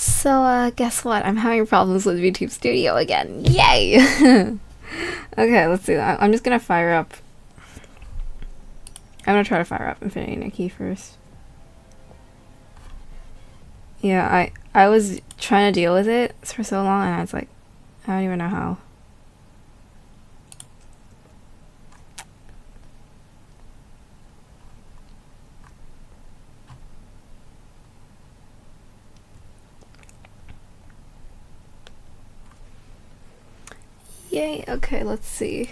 So, guess what? I'm having problems with YouTube Studio again. Yay! Okay, let's do that. I'm just gonna fire up. I'm gonna try to fire up Infinity Nikki first. Yeah, I was trying to deal with it for so long, and I was like, I don't even know how. Yay, okay, let's see.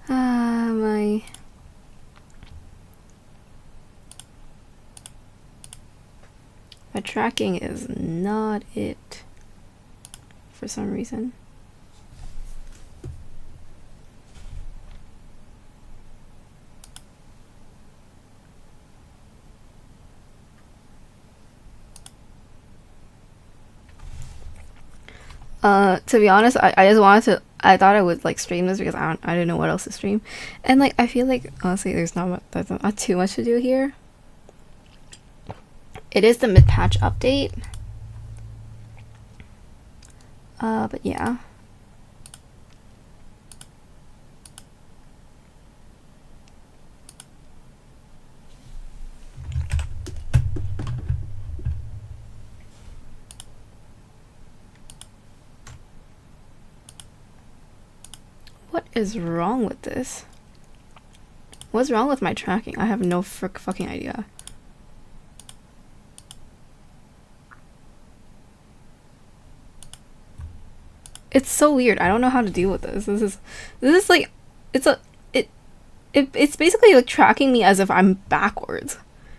My tracking is not it for some reason. To be honest, I just wanted to. I thought I would like stream this because I didn't know what else to stream, and like I feel like honestly there's not too much to do here. It is the mid-patch update, but yeah. is wrong with this? What's wrong with my tracking? I have no fucking idea. It's so weird. I don't know how to deal with this. This is like, it's it's basically like tracking me as if I'm backwards.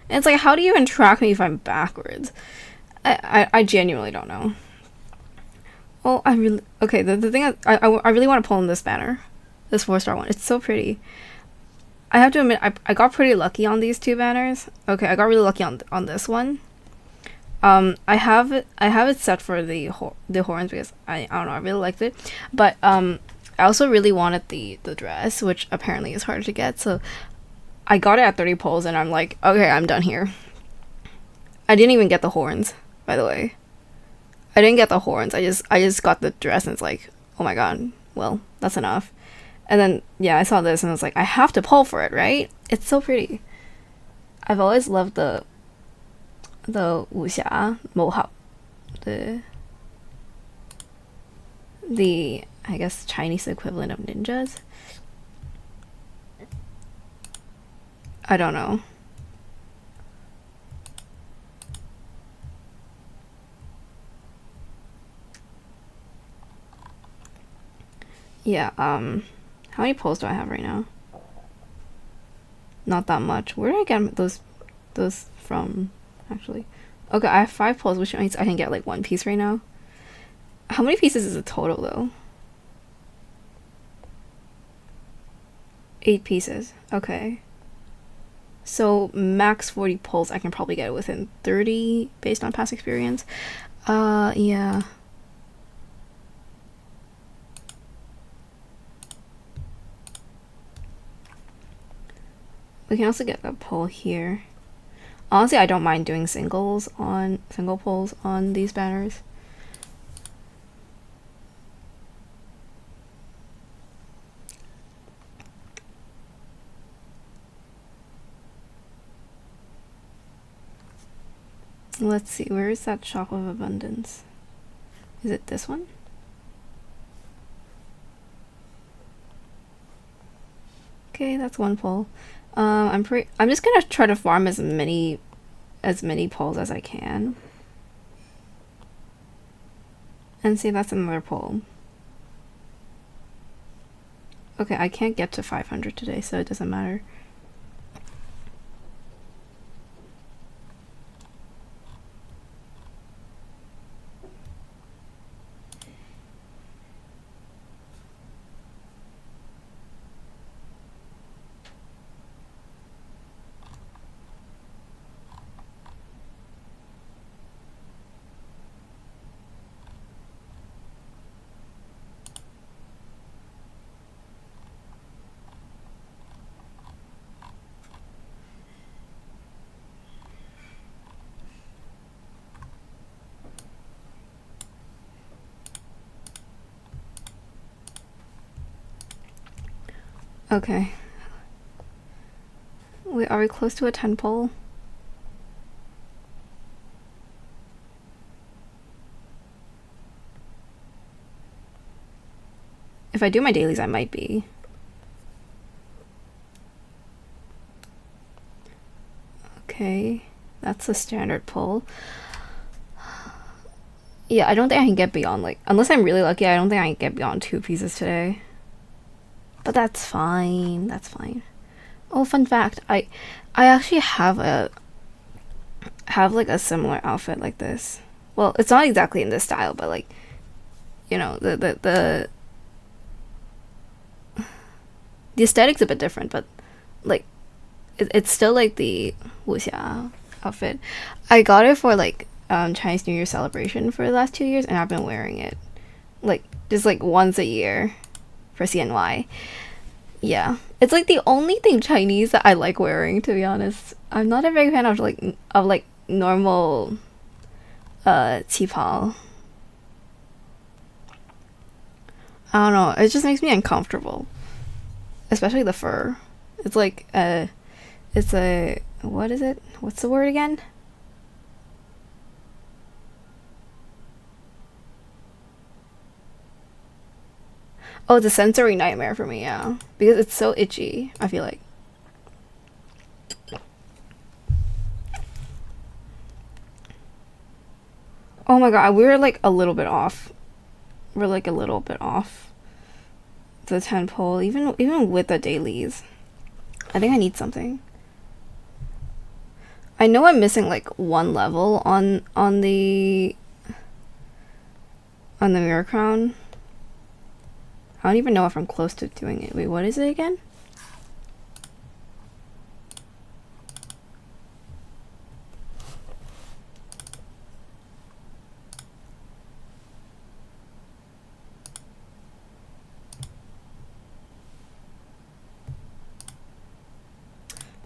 And it's like, how do you even track me if I'm backwards? I genuinely don't know. Well, okay, the thing I really want to pull in this banner. This 4-star one. It's so pretty. I have to admit, I got pretty lucky on these two banners. Okay, I got really lucky on this one. I have it set for the horns because I don't know, I really liked it. But I also really wanted the dress, which apparently is hard to get. So I got it at 30 pulls, and I'm like, okay, I'm done here. I didn't even get the horns, by the way. I didn't get the horns. I just got the dress, and it's like, oh my god, well, that's enough. And then yeah, I saw this and I was like, I have to pull for it, right? It's so pretty. I've always loved the wuxia mohawk, the I guess Chinese equivalent of ninjas. I don't know. Yeah, how many pulls do I have right now? Not that much. Where did I get those from, actually? Okay, I have 5 pulls, which means I can get like 1 piece right now. How many pieces is the total though? 8 pieces. Okay. So max 40 pulls, I can probably get it within 30 based on past experience. Yeah. We can also get a pull here. Honestly, I don't mind doing single pulls on these banners. Let's see, where is that shop of abundance? Is it this one? Okay, that's 1 pull. I'm just gonna try to farm as many pulls as I can. And see, that's another pull. Okay, I can't get to 500 today, so it doesn't matter. Okay. Wait, are we close to a 10 pull? If I do my dailies, I might be. Okay, that's a standard pull. Yeah, I don't think I can get beyond, like, unless I'm really lucky, I don't think I can get beyond 2 pieces today. But that's fine, that's fine. Oh, fun fact, I actually have like a similar outfit like this. Well, it's not exactly in this style, but like, you know, the aesthetic's a bit different, but like it's still like the wuxia outfit. I got it for like Chinese New Year celebration for the last 2 years, and I've been wearing it like just like once a year for CNY. Yeah, it's like the only thing Chinese that I like wearing, to be honest. I'm not a big fan of like normal qipao. I don't know, it just makes me uncomfortable, especially the fur. It's like it's a, what is it? What's the word again? Oh, it's a sensory nightmare for me, yeah. Because it's so itchy, I feel like. Oh my god, we're like a little bit off. We're like a little bit off the 10 pole, even with the dailies. I think I need something. I know I'm missing like one level on the mirror crown. I don't even know if I'm close to doing it. Wait, what is it again?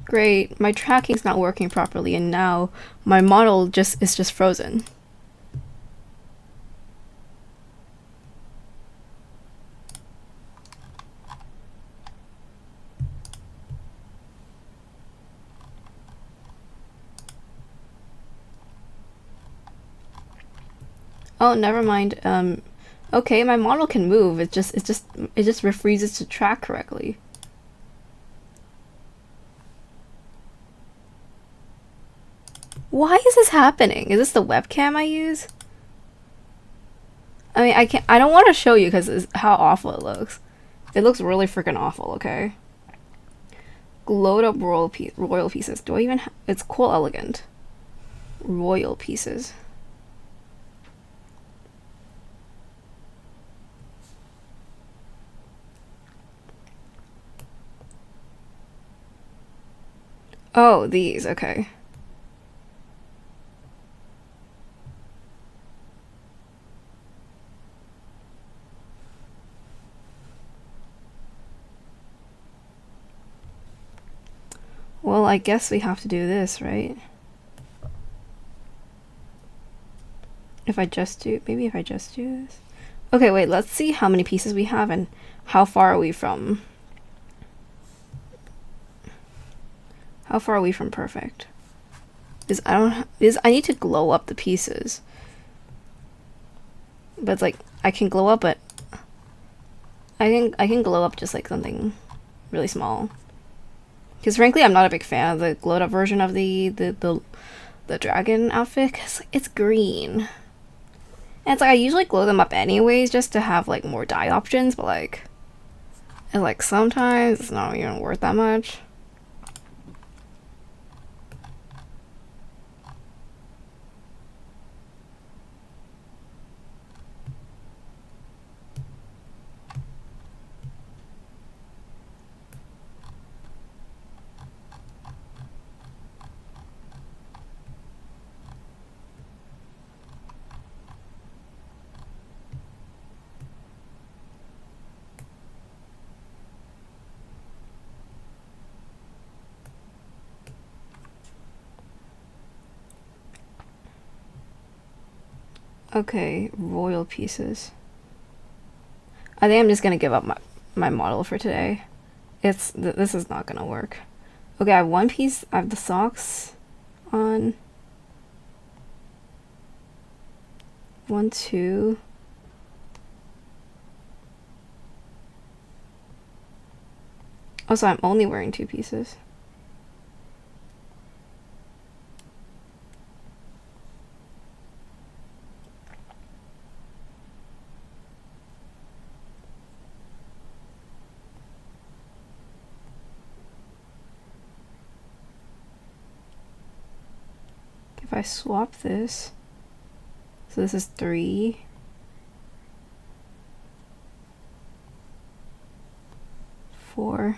Great, my tracking's not working properly and now my model is just frozen. Oh, never mind. Okay, my model can move. It just refuses to track correctly. Why is this happening? Is this the webcam I use? I mean, I don't want to show you because how awful it looks. It looks really freaking awful, okay? Glowed up royal pieces. Do I even it's cool elegant. Royal pieces. Oh, these, okay. Well, I guess we have to do this, right? Maybe if I just do this. Okay, wait, let's see how many pieces we have and how far are we from perfect? I need to glow up the pieces. But it's like I can glow up, but I can glow up just like something really small. Because frankly, I'm not a big fan of the glowed up version of the dragon outfit because it's green. And it's like I usually glow them up anyways just to have like more dye options, but like sometimes it's not even worth that much. Okay, royal pieces. I think I'm just gonna give up my model for today. This is not gonna work. Okay, I have one piece. I have the socks on. 1, 2. Oh, so I'm only wearing 2 pieces. If I swap this, so this is 3. 4.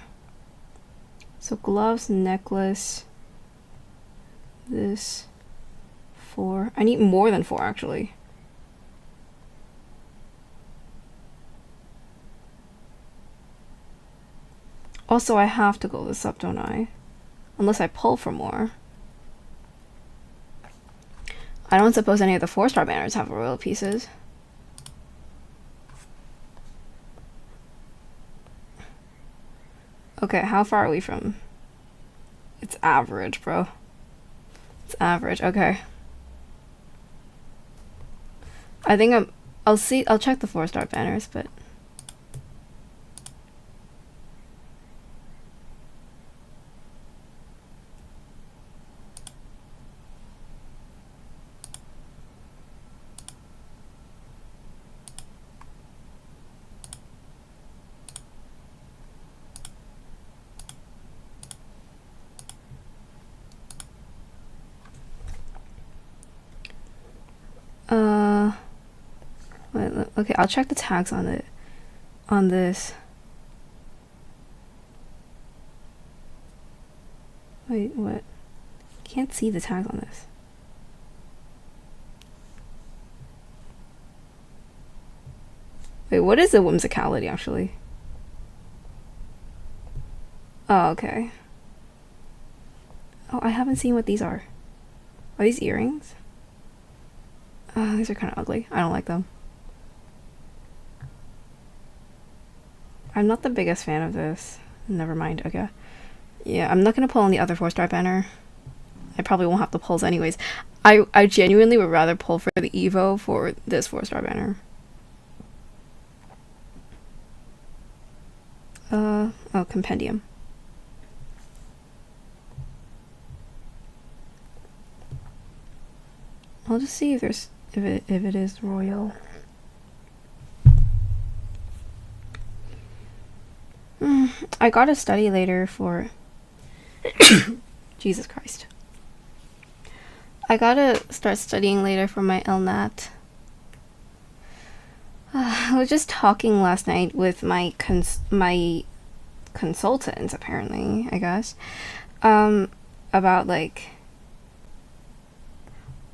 So gloves, necklace, this, 4. I need more than 4 actually. Also, I have to go this up, don't I? Unless I pull for more. I don't suppose any of the 4-star banners have royal pieces. Okay, how far are we from? It's average, bro. It's average, okay. I think I'll check the 4-star banners, but Okay, I'll check the tags on it. On this. Wait, what? Can't see the tags on this. Wait, what is the whimsicality actually? Oh, okay. Oh, I haven't seen what these are. Are these earrings? These are kind of ugly. I don't like them. I'm not the biggest fan of this. Never mind. Okay. Yeah, I'm not gonna pull on the other 4-star banner. I probably won't have to pulls anyways. I genuinely would rather pull for the Evo for this 4-star banner. Oh, compendium. I'll just see if there's if it is royal. I gotta study later for Jesus Christ. I gotta start studying later for my LNAT. I was just talking last night with my consultants, apparently, I guess, about like,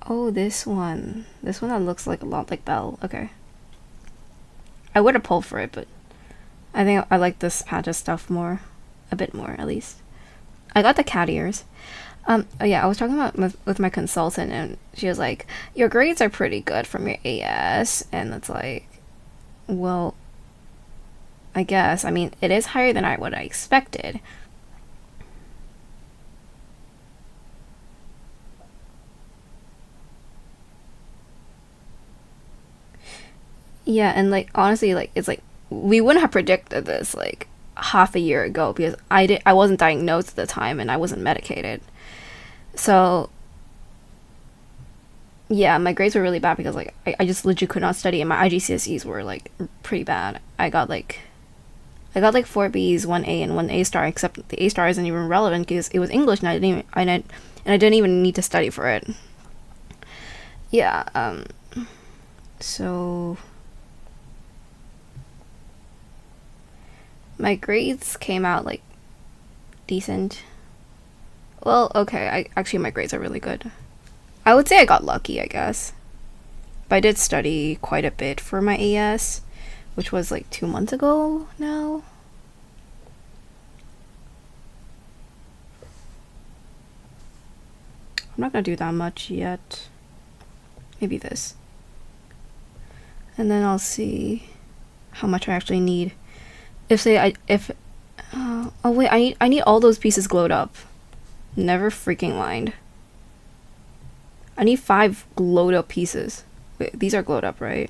oh, this one that looks like a lot like Belle. Okay, I would have pulled for it, but I think I like this patch of stuff more, a bit more at least. I got the cat ears. Oh yeah, I was talking about with my consultant, and she was like, your grades are pretty good from your AS, and it's like, well, I guess, I mean, it is higher than what I expected. Yeah, and like honestly, like it's like we wouldn't have predicted this like half a year ago because I wasn't diagnosed at the time and I wasn't medicated. So yeah, my grades were really bad because like I just legit could not study, and my IGCSEs were like pretty bad. I got like 4 B's, 1 A, and 1 A star, except the A star isn't even relevant because it was English and I didn't even need to study for it. Yeah, so my grades came out like decent. Well, okay, actually my grades are really good. I would say I got lucky, I guess. But I did study quite a bit for my AS, which was like 2 months ago now. I'm not gonna do that much yet. Maybe this. And then I'll see how much I actually need. Oh wait, I need all those pieces glowed up. Never freaking mind. I need 5 glowed up pieces. Wait, these are glowed up, right?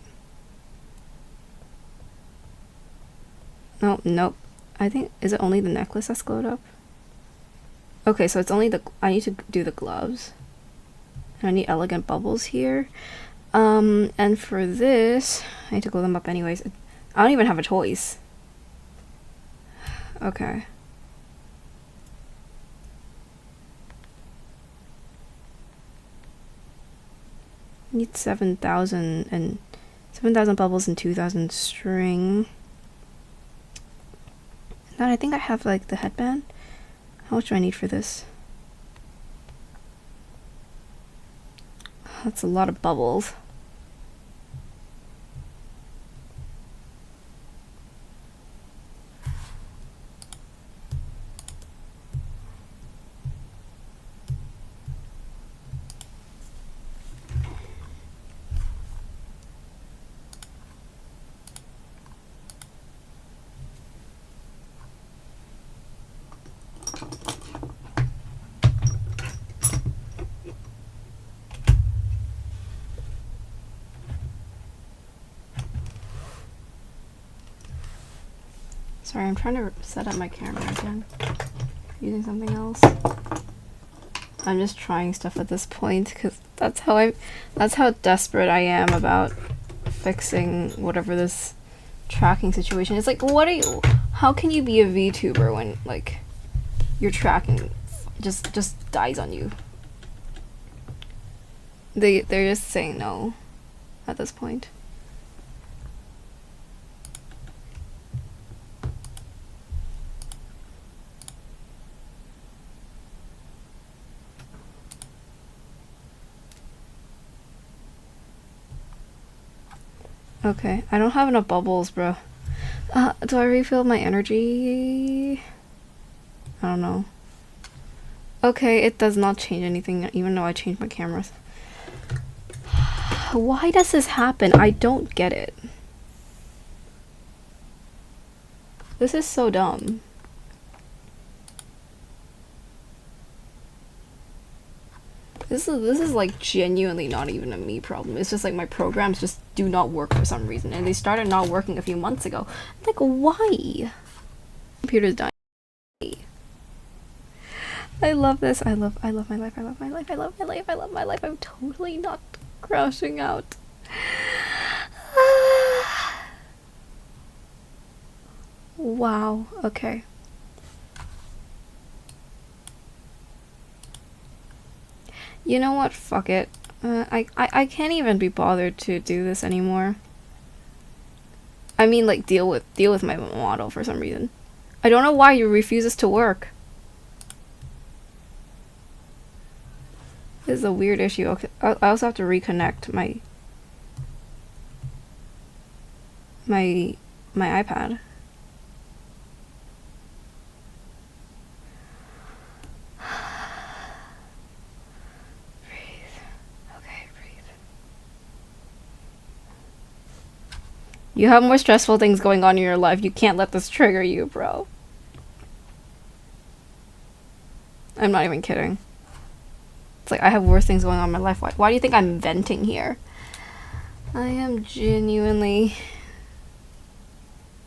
Nope. I think, is it only the necklace that's glowed up? Okay, so it's only I need to do the gloves. And I need elegant bubbles here. And for this, I need to glow them up anyways. I don't even have a choice. Okay. I need 7,000 bubbles and 2,000 string. Then I think I have like the headband. How much do I need for this? That's a lot of bubbles. Sorry, I'm trying to set up my camera again. Using something else. I'm just trying stuff at this point because that's how desperate I am about fixing whatever this tracking situation is. Like, how can you be a VTuber when like your tracking just dies on you? They're just saying no at this point. Okay, I don't have enough bubbles, bro. Do I refill my energy? I don't know. Okay, it does not change anything, even though I changed my cameras. Why does this happen? I don't get it. This is so dumb. This is like genuinely not even a me problem. It's just like my programs just do not work for some reason, and they started not working a few months ago. Like, why? Computer's dying. I love this. I love my life. I love my life. I love my life. I love my life. I'm totally not crashing out. Wow. Okay. You know what? Fuck it. I can't even be bothered to do this anymore. I mean, like, deal with my model for some reason. I don't know why it refuses to work. This is a weird issue. Okay, I also have to reconnect my iPad. You have more stressful things going on in your life. You can't let this trigger you, bro. I'm not even kidding. It's like I have worse things going on in my life. Why do you think I'm venting here? I am genuinely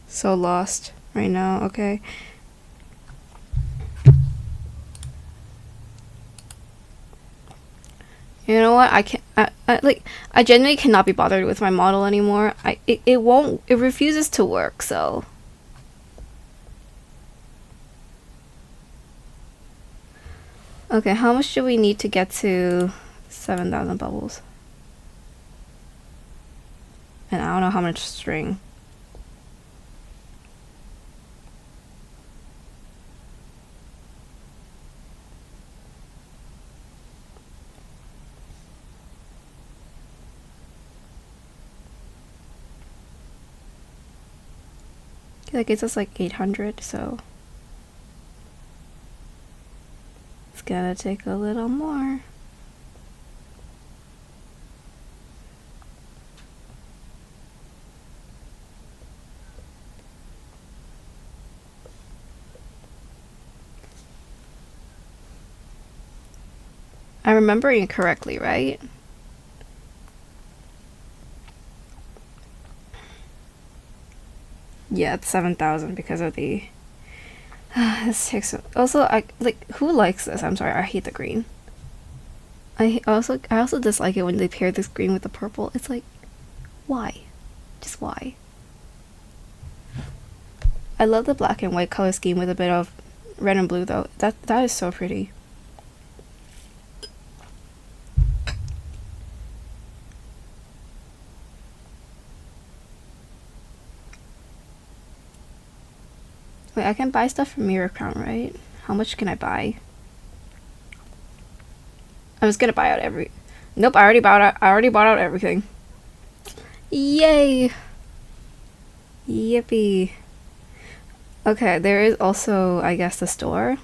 so lost right now, okay? You know what? I can't. I genuinely cannot be bothered with my model anymore. It won't. It refuses to work. So. Okay, how much do we need to get to 7,000 bubbles? And I don't know how much string. That gets us like 800, so it's gonna take a little more. I'm remembering it correctly, right? Yeah, it's 7,000 because of the. This takes. Also, who likes this? I'm sorry, I hate the green. I also dislike it when they pair this green with the purple. It's like, why? Just why? I love the black and white color scheme with a bit of red and blue though. That is so pretty. Wait, I can buy stuff from Mirror Crown, right? How much can I buy? I'm just gonna buy out every. Nope, I already bought out everything. Yay! Yippee! Okay, there is also, I guess, the store.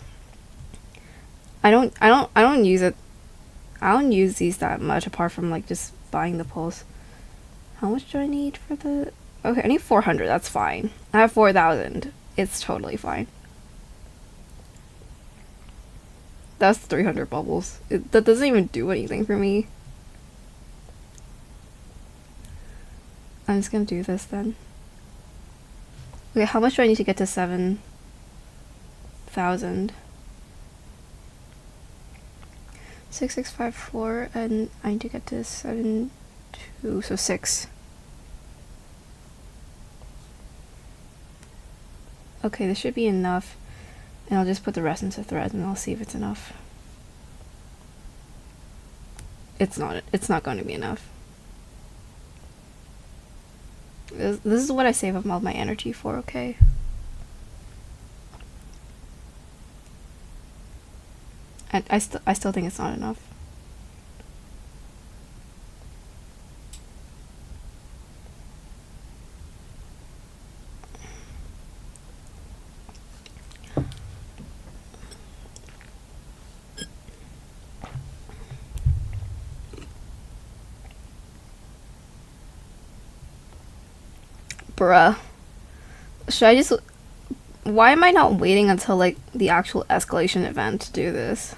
I don't use it. I don't use these that much apart from like just buying the pulse. How much do I need for the? Okay, I need 400. That's fine. I have 4,000. It's totally fine. That's 300 bubbles. That doesn't even do anything for me. I'm just gonna do this then. Okay, how much do I need to get to 7,000? 6654, and I need to get to 7,2, so 6. Okay, this should be enough. And I'll just put the rest into threads and I'll see if it's enough. It's not going to be enough. This is what I save up all my energy for, okay? I still think it's not enough. Bruh. Should I just... Why am I not waiting until, like, the actual escalation event to do this?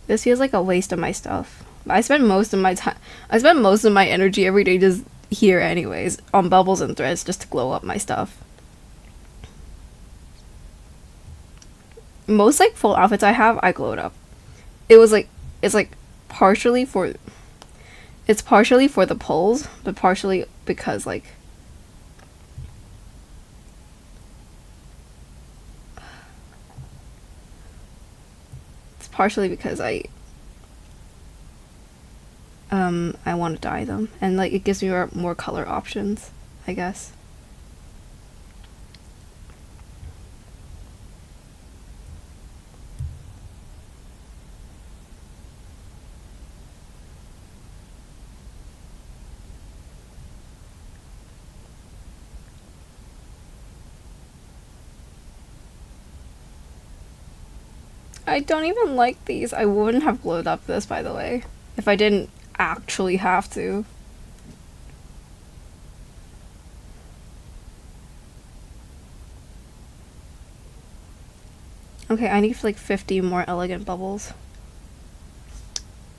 This feels like a waste of my stuff. I spend most of my time... I spend most of my energy every day just here anyways, on bubbles and threads, just to glow up my stuff. Most, like, full outfits I have, I glowed up. It was, like... It's, like, partially for... It's partially for the pulls, but partially because, like... It's partially because I want to dye them. And, like, it gives me more color options, I guess. I don't even like these. I wouldn't have glowed up this, by the way, if I didn't actually have to. Okay, I need like 50 more elegant bubbles.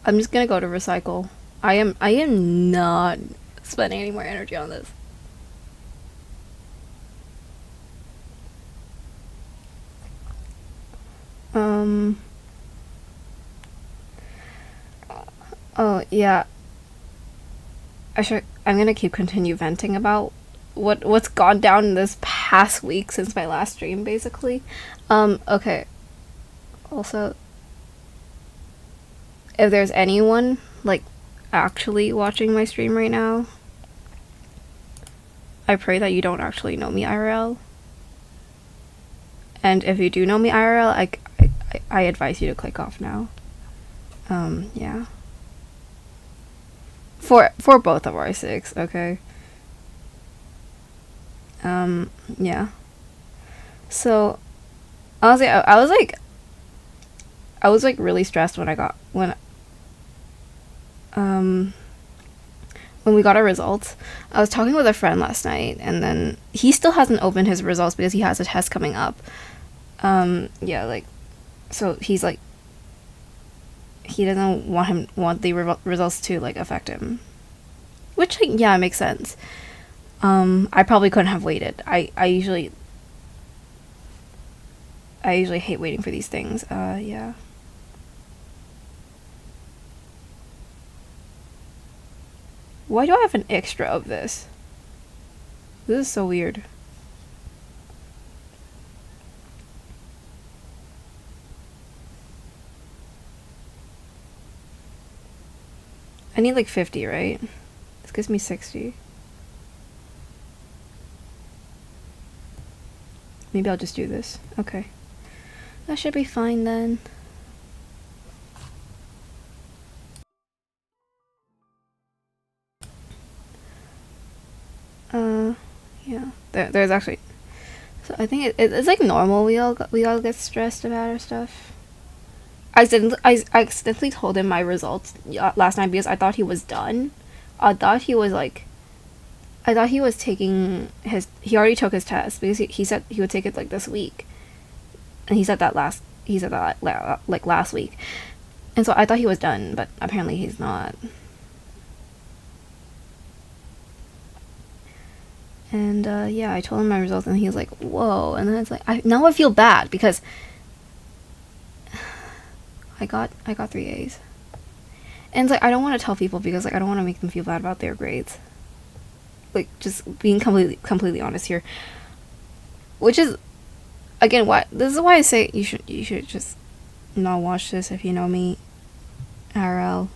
I'm just gonna go to recycle. I am not spending any more energy on this. Oh yeah. I'm gonna continue venting about what's gone down in this past week since my last stream, basically. Okay. Also, if there's anyone like actually watching my stream right now, I pray that you don't actually know me IRL. And if you do know me IRL, I advise you to click off now. Yeah. For both of our sakes, okay? Yeah. So, honestly, I was like really stressed when we got our results. I was talking with a friend last night, and then he still hasn't opened his results because he has a test coming up. Yeah, like, so he's like, he doesn't want the results to like affect him, which, like, yeah, makes sense. I probably couldn't have waited. I usually hate waiting for these things. Yeah. Why do I have an extra of this? This is so weird. I need like 50, right? This gives me 60. Maybe I'll just do this. Okay. That should be fine then. Yeah. There's actually... So I think it's like normal. We all get stressed about our stuff. I accidentally told him my results last night because I thought he was done. I thought he was taking his... He already took his test because he said he would take it like this week. And he said that last week. And so I thought he was done, but apparently he's not. And yeah, I told him my results, and he was like, "Whoa!" And then it's like, now I feel bad because I got 3 A's, and it's like I don't want to tell people because like I don't want to make them feel bad about their grades. Like, just being completely honest here, which is, again, this is why I say you should just not watch this if you know me IRL,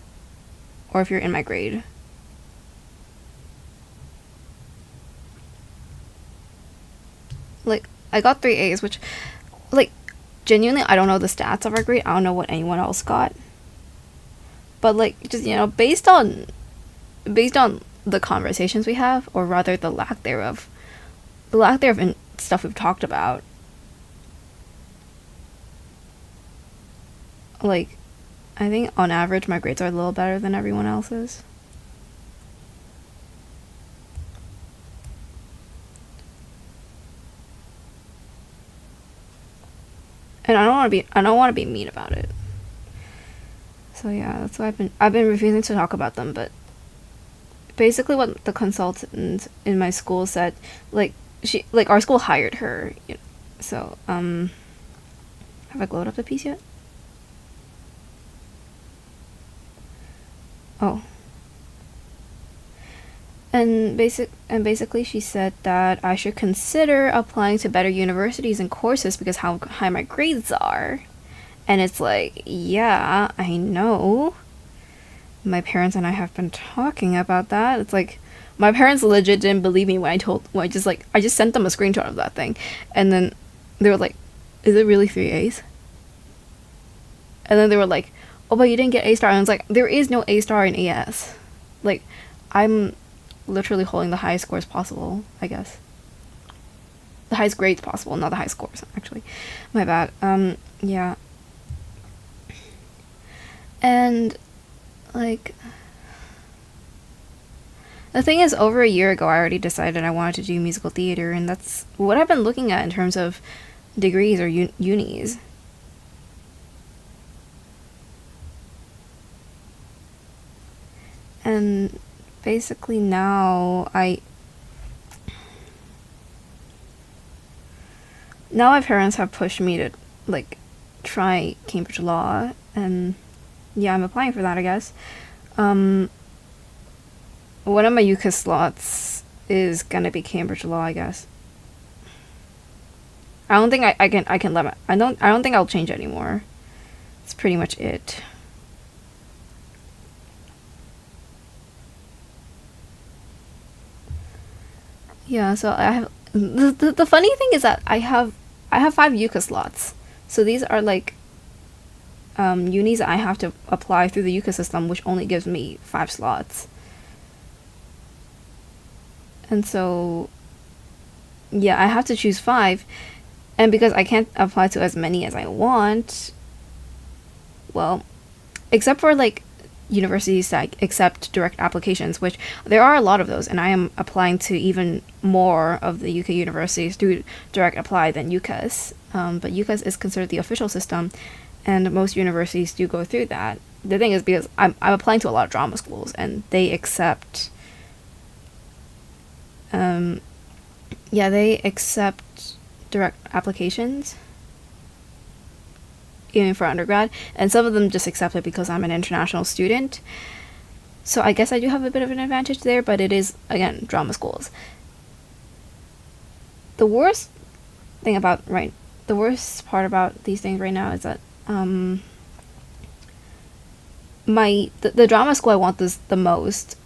or if you're in my grade. Like, I got 3 A's, which, like, genuinely, I don't know the stats of our grade. I don't know what anyone else got. But, like, just, you know, based on the conversations we have, or rather the lack thereof in stuff we've talked about, like, I think on average my grades are a little better than everyone else's. and I don't want to be mean about it. So yeah, that's why I've been refusing to talk about them. But basically, what the consultant in my school said, like our school hired her. So have I glowed up the piece yet? Oh. And basically she said that I should consider applying to better universities and courses because how high my grades are. And it's like, yeah, I know. My parents and I have been talking about that. It's like my parents legit didn't believe me when I just sent them a screenshot of that thing. And then they were like, is it really 3 A's? And then they were like, oh, but you didn't get A star. And I was like, there is no A star in AS. Like, I'm literally holding the highest scores possible, I guess. The highest grades possible, not the highest scores, actually. My bad. Yeah. And, like, the thing is, over a year ago, I already decided I wanted to do musical theater, and that's what I've been looking at in terms of degrees or unis. And basically now my parents have pushed me to, like, try Cambridge Law, and yeah, I'm applying for that, I guess. One of my UCAS slots is gonna be Cambridge Law, I guess. I don't think I can limit. I don't think I'll change anymore. That's pretty much it. Yeah, so I have the funny thing is that I have 5 UCAS slots. So these are like unis that I have to apply through the UCAS system, which only gives me 5 slots. And so yeah, I have to choose 5, and because I can't apply to as many as I want, well, except for like universities that accept direct applications, which there are a lot of those, and I am applying to even more of the UK universities through direct apply than UCAS. But UCAS is considered the official system, and most universities do go through that. The thing is, because I'm applying to a lot of drama schools, and they accept they accept direct applications even for undergrad, and some of them just accept it because I'm an international student. So I guess I do have a bit of an advantage there, but it is, again, drama schools. The worst part about these things right now is that the drama school I want this the most,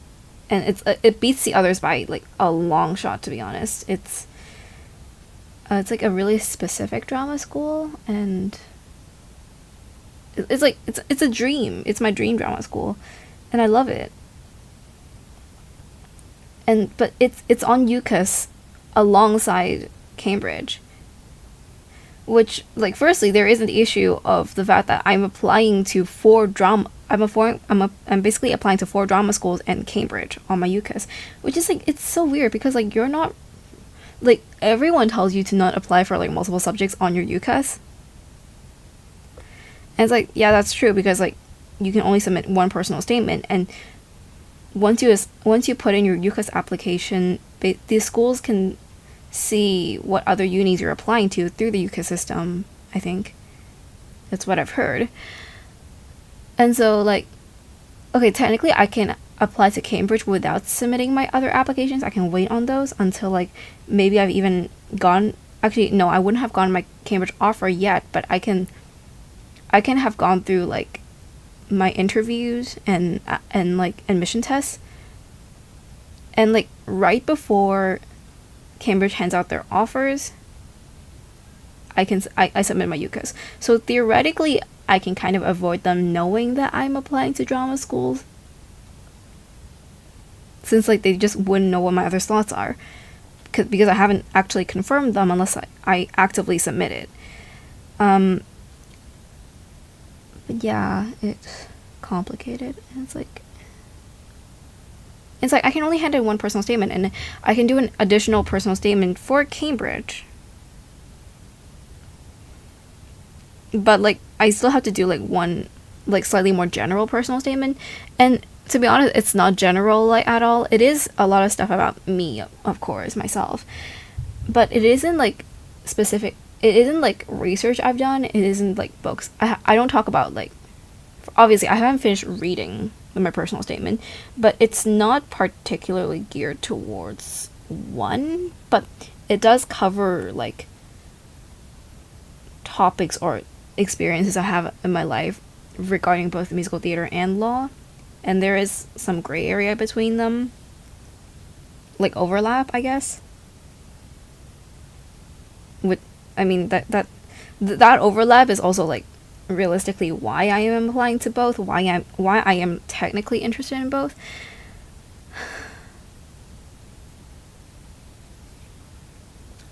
and it beats the others by like a long shot, to be honest. It's like a really specific drama school, and it's like it's a dream. It's my dream drama school, and I love it. But it's on UCAS alongside Cambridge, which, like, firstly, there isn't the issue of the fact that I'm applying to 4 drama. I'm basically applying to 4 drama schools and Cambridge on my UCAS, which is like, it's so weird because like you're not, like, everyone tells you to not apply for like multiple subjects on your UCAS. And it's like, yeah, that's true, because like you can only submit one personal statement, and once you put in your UCAS application, the schools can see what other unis you're applying to through the UCAS system, I think. That's what I've heard. And so, like, okay, technically I can apply to Cambridge without submitting my other applications. I can wait on those until, like, maybe I've even gone... Actually, no, I wouldn't have gotten my Cambridge offer yet, but I can have gone through, like, my interviews and like, admission tests. And, like, right before Cambridge hands out their offers, I submit my UCAS. So theoretically, I can kind of avoid them knowing that I'm applying to drama schools, since like they just wouldn't know what my other slots are, because I haven't actually confirmed them unless I actively submit it. But yeah, it's complicated. It's like I can only hand in one personal statement, and I can do an additional personal statement for Cambridge. but like I still have to do like one like slightly more general personal statement. And to be honest, it's not general like at all. It is a lot of stuff about me, of course, myself, but it isn't like specific. It isn't like research I've done. It isn't like books. I don't talk about like, obviously I haven't finished reading my personal statement, but it's not particularly geared towards one, but it does cover like topics or experiences I have in my life regarding both musical theater and law, and there is some gray area between them, like overlap, I guess. With, I mean that overlap is also like realistically why I am applying to both, why I am technically interested in both.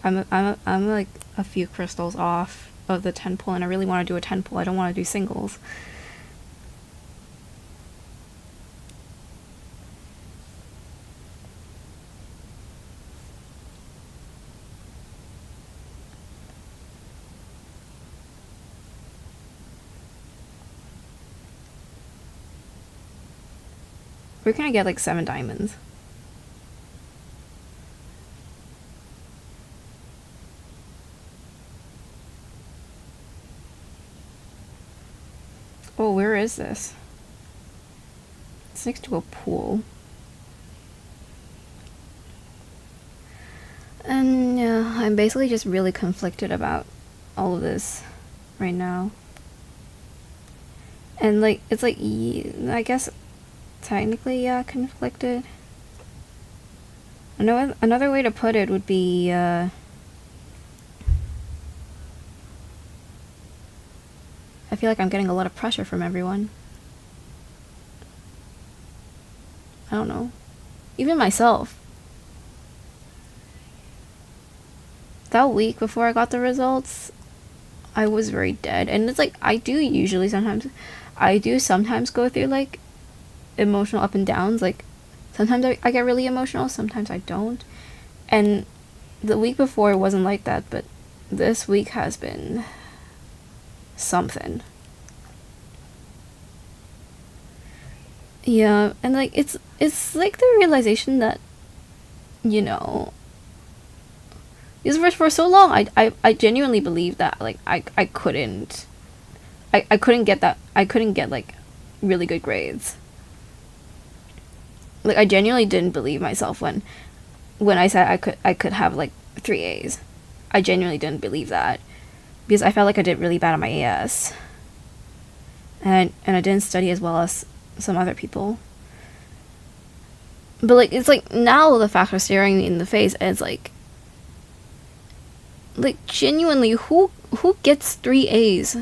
I'm like a few crystals off of the 10 pull, and I really want to do a 10 pull. I don't want to do singles. We're gonna get like 7 diamonds. Oh, where is this? It's next to a pool. And yeah, I'm basically just really conflicted about all of this right now. And like, it's like, I guess technically, yeah, conflicted. Another way to put it would be, I feel like I'm getting a lot of pressure from everyone. I don't know. Even myself. That week before I got the results, I was very dead. And it's like, I do sometimes go through like emotional up and downs. Like, sometimes I get really emotional, sometimes I don't. And the week before it wasn't like that, but this week has been something. Yeah, and like it's like the realization that, you know, because for so long I genuinely believed that like I couldn't I couldn't get like really good grades. Like I genuinely didn't believe myself when I said I could have like 3 A's. I genuinely didn't believe that because I felt like I did really bad on my AS. And I didn't study as well as some other people. But like it's like now the fact of staring me in the face, and it's like genuinely who gets 3 A's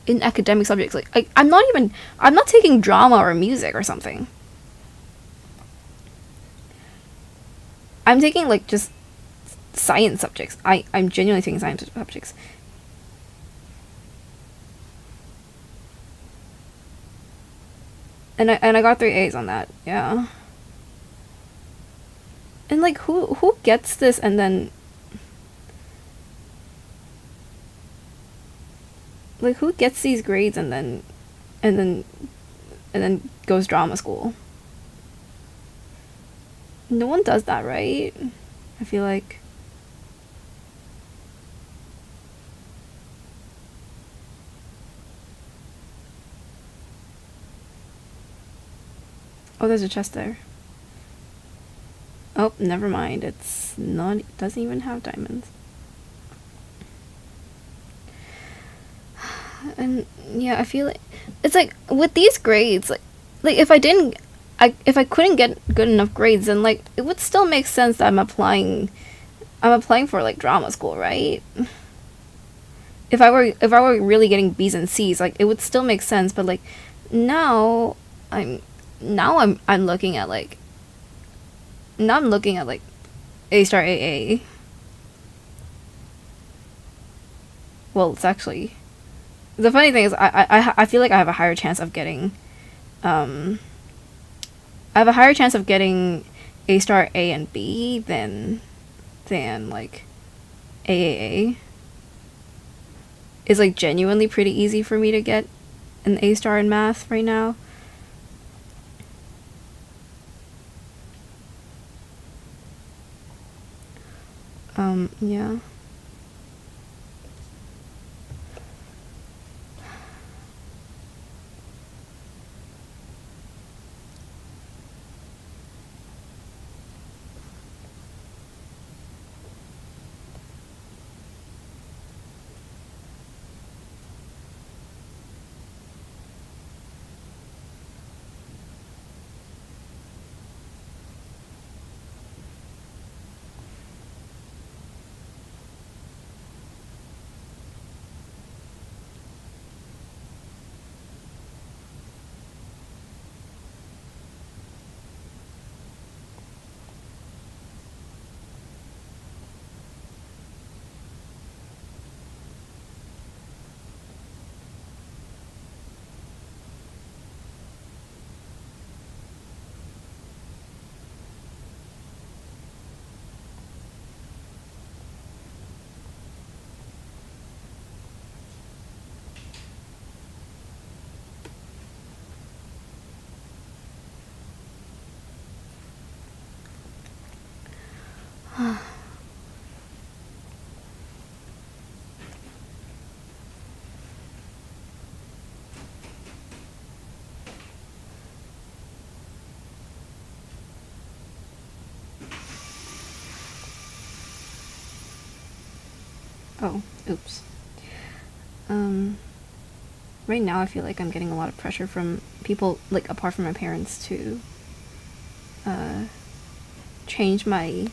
in academic subjects? Like I'm not taking drama or music or something. I'm taking like just science subjects. I'm genuinely taking science subjects. And I got 3 A's on that. Yeah. And like who gets this and then like who gets these grades and then goes drama school? No one does that, right? I feel like. Oh, there's a chest there. Oh, never mind. It's not. It doesn't even have diamonds. And yeah, I feel like it's like with these grades, like if if I couldn't get good enough grades, then like it would still make sense that I'm applying for like drama school, right? If I were really getting B's and C's, like it would still make sense. But like now I'm looking at like A star AA. Well, it's actually, the funny thing is I feel like I have a higher chance of getting A star A and B than like AAA. is like genuinely pretty easy for me to get an A star in math right now. Yeah. Oh, oops. Right now I feel like I'm getting a lot of pressure from people, like, apart from my parents, to change my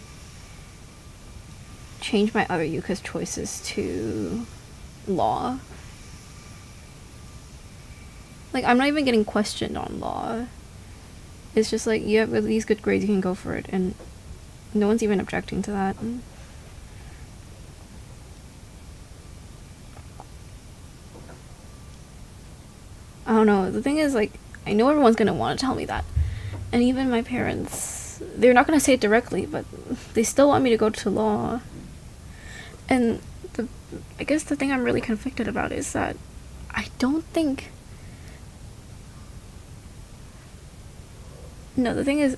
other UCAS choices to law. Like, I'm not even getting questioned on law. It's just like, you have these good grades, you can go for it, and no one's even objecting to that. I don't know. The thing is, like, I know everyone's gonna want to tell me that. And even my parents, they're not gonna say it directly, but they still want me to go to law. And I guess the thing I'm really conflicted about is that I don't think... No, the thing is,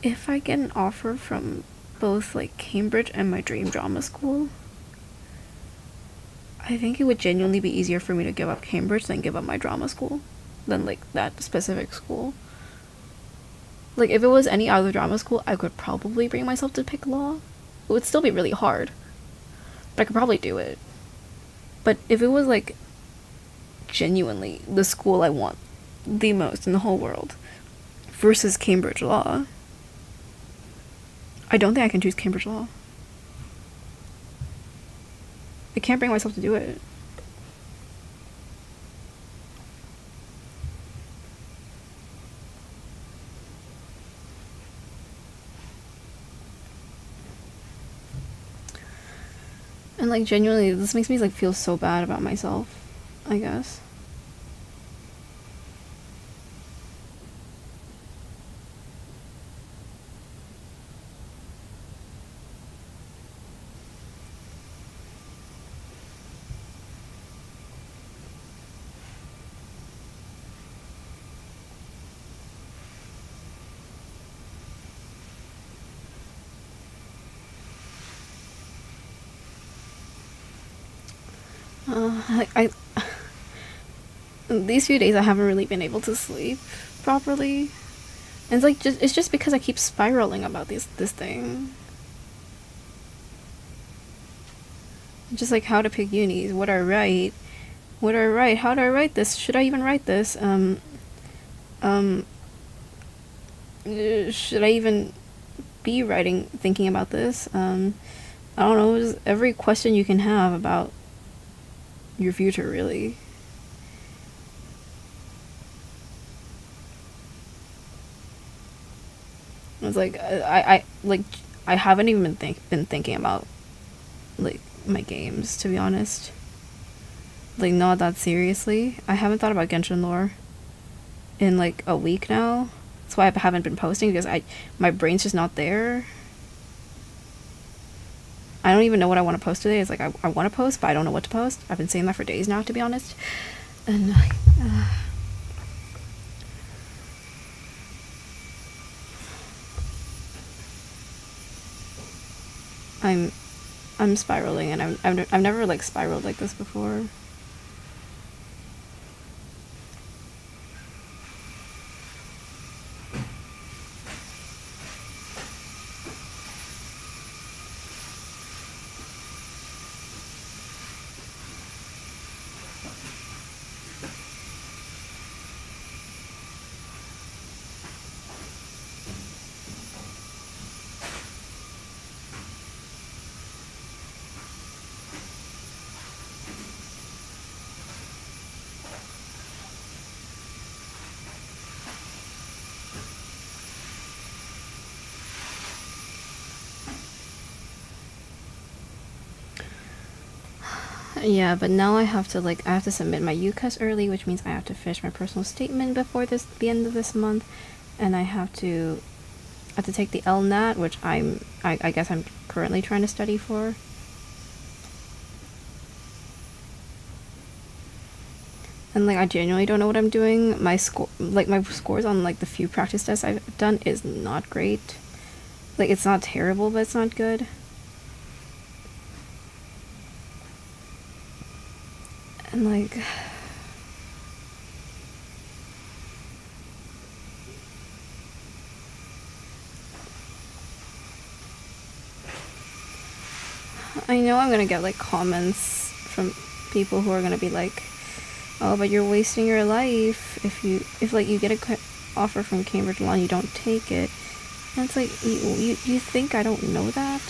if I get an offer from both, like, Cambridge and my dream drama school, I think it would genuinely be easier for me to give up Cambridge than give up my drama school. Than, like, that specific school. Like, if it was any other drama school, I could probably bring myself to pick law. It would still be really hard. But I could probably do it. But if it was, like, genuinely the school I want the most in the whole world versus Cambridge Law, I don't think I can choose Cambridge Law. I can't bring myself to do it. And, like, genuinely, this makes me, like, feel so bad about myself, I guess. I these few days I haven't really been able to sleep properly. And it's like, it's just because I keep spiraling about this thing. Just like how to pick unis, what I write, how do I write this? Should I even write this? Should I even be thinking about this? I don't know, just every question you can have about your future, really. It's like, I haven't even been thinking about, like, my games, to be honest. Like, not that seriously. I haven't thought about Genshin lore in, like, a week now. That's why I haven't been posting, because my brain's just not there. I don't even know what I want to post today. It's like I want to post, but I don't know what to post. I've been saying that for days now, to be honest. And I'm spiraling, and I've never like spiraled like this before. Yeah, but now I have to submit my UCAS early, which means I have to finish my personal statement before the end of this month, and I have to take the LNAT, which I guess I'm currently trying to study for. And like I genuinely don't know what I'm doing. My scores on like the few practice tests I've done is not great. Like it's not terrible, but it's not good. And like I know I'm gonna get like comments from people who are gonna be like, oh, but you're wasting your life if like you get a offer from Cambridge Law and you don't take it. And it's like, you think I don't know that?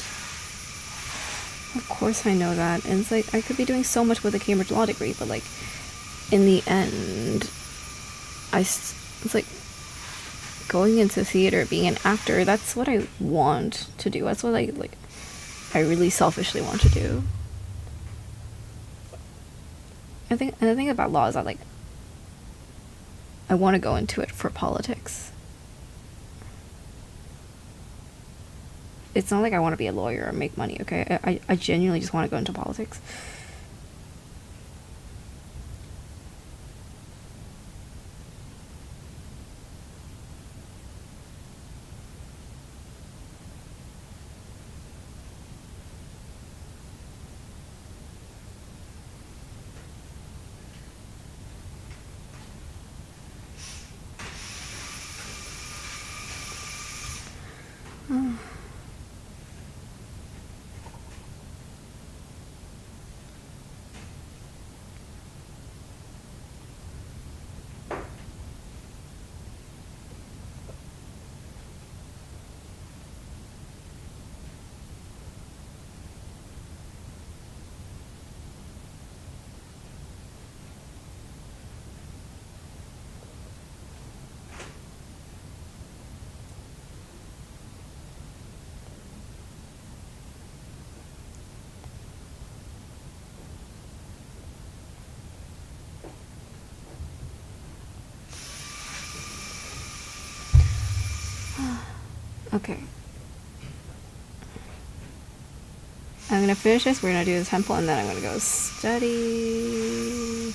Of course I know that. And it's like, I could be doing so much with a Cambridge Law degree, but like, in the end, it's like, going into theater, being an actor, that's what I want to do. That's what I really selfishly want to do. And the thing about law is that like, I want to go into it for politics. It's not like I want to be a lawyer or make money, okay? I genuinely just want to go into politics. Okay. I'm gonna finish this, we're gonna do the temple, and then I'm gonna go study.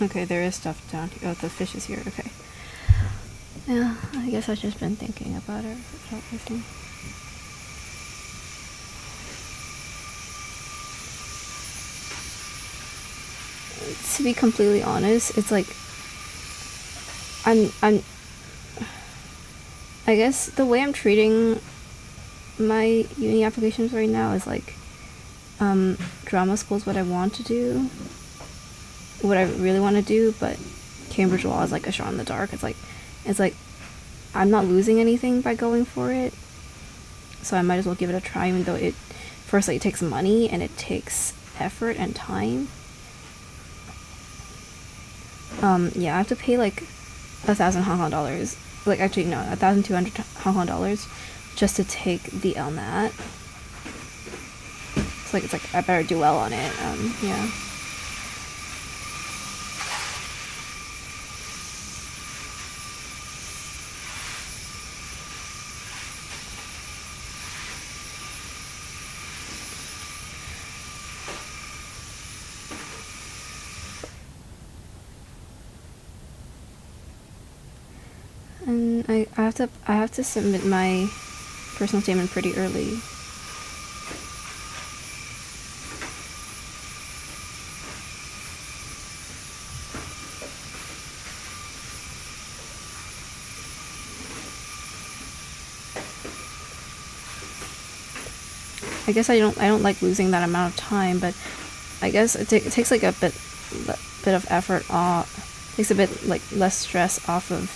Okay, there is stuff down here. Oh, the fish is here. Okay. Yeah, I guess I've just been thinking about it. To be completely honest, it's like I'm I guess the way I'm treating my uni applications right now is like drama school is what I want to do, what I really want to do, but Cambridge Law is like a shot in the dark. It's like I'm not losing anything by going for it, so I might as well give it a try, even though it firstly it takes money and it takes effort and time. Yeah, I have to pay like 1,000 Hong Kong dollars. Like actually no, 1,200 Hong Kong dollars just to take the LNAT. It's like I better do well on it. Yeah. And I have to submit my personal statement pretty early. I guess I don't like losing that amount of time, but I guess it takes like a bit of effort off, takes a bit like less stress off of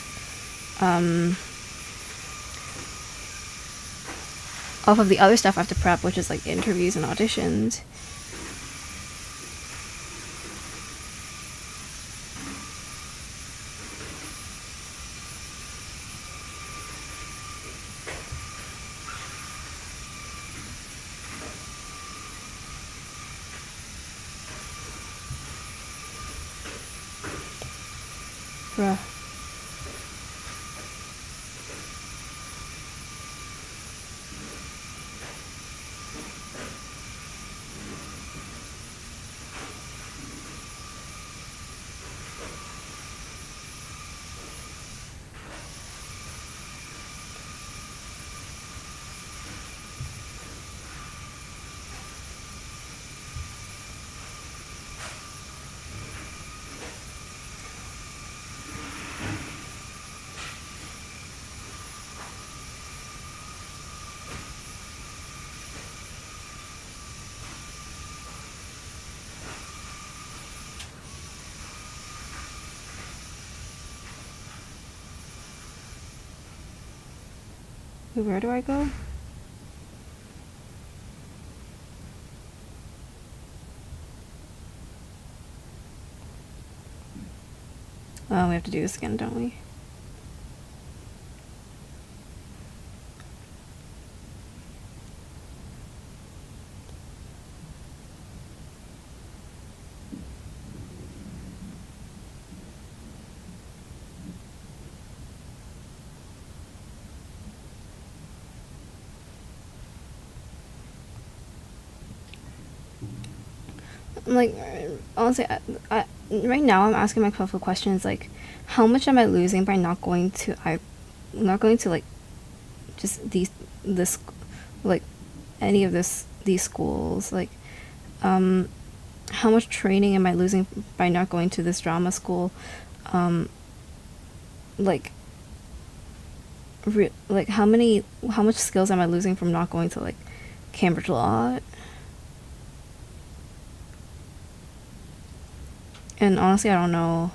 the other stuff I have to prep, which is like interviews and auditions. Bruh. Wait, where do I go? Oh, we have to do this again, don't we? Like, honestly, I right now I'm asking myself the questions like, how much am I losing by not going to like just this like any of these schools, like how much training am I losing by not going to this drama school, like like how much skills am I losing from not going to like Cambridge Law? And honestly, I don't know.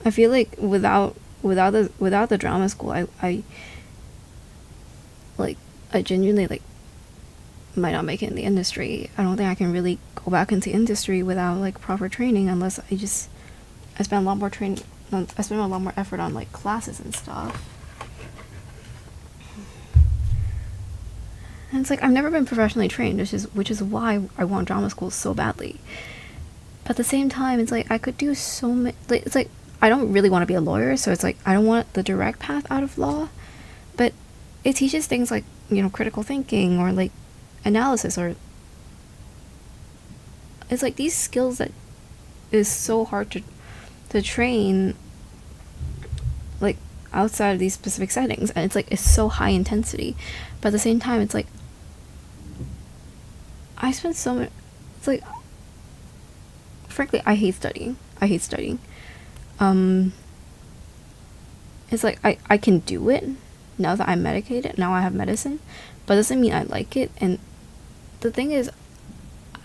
I feel like without the drama school, I like I genuinely like might not make it in the industry. I don't think I can really go back into industry without like proper training, unless I spend a lot more I spend a lot more effort on like classes and stuff. And it's like I've never been professionally trained, which is why I want drama school so badly. But at the same time, it's like I could do so much. Like, it's like I don't really want to be a lawyer, so it's like I don't want the direct path out of law. But it teaches things like, you know, critical thinking or like analysis or it's like these skills that is so hard to train, like outside of these specific settings, and it's like it's so high intensity, but at the same time it's like I spend so much, it's like, frankly, I hate studying. It's like I can do it now that I'm medicated, now I have medicine, but it doesn't mean I like it. And the thing is,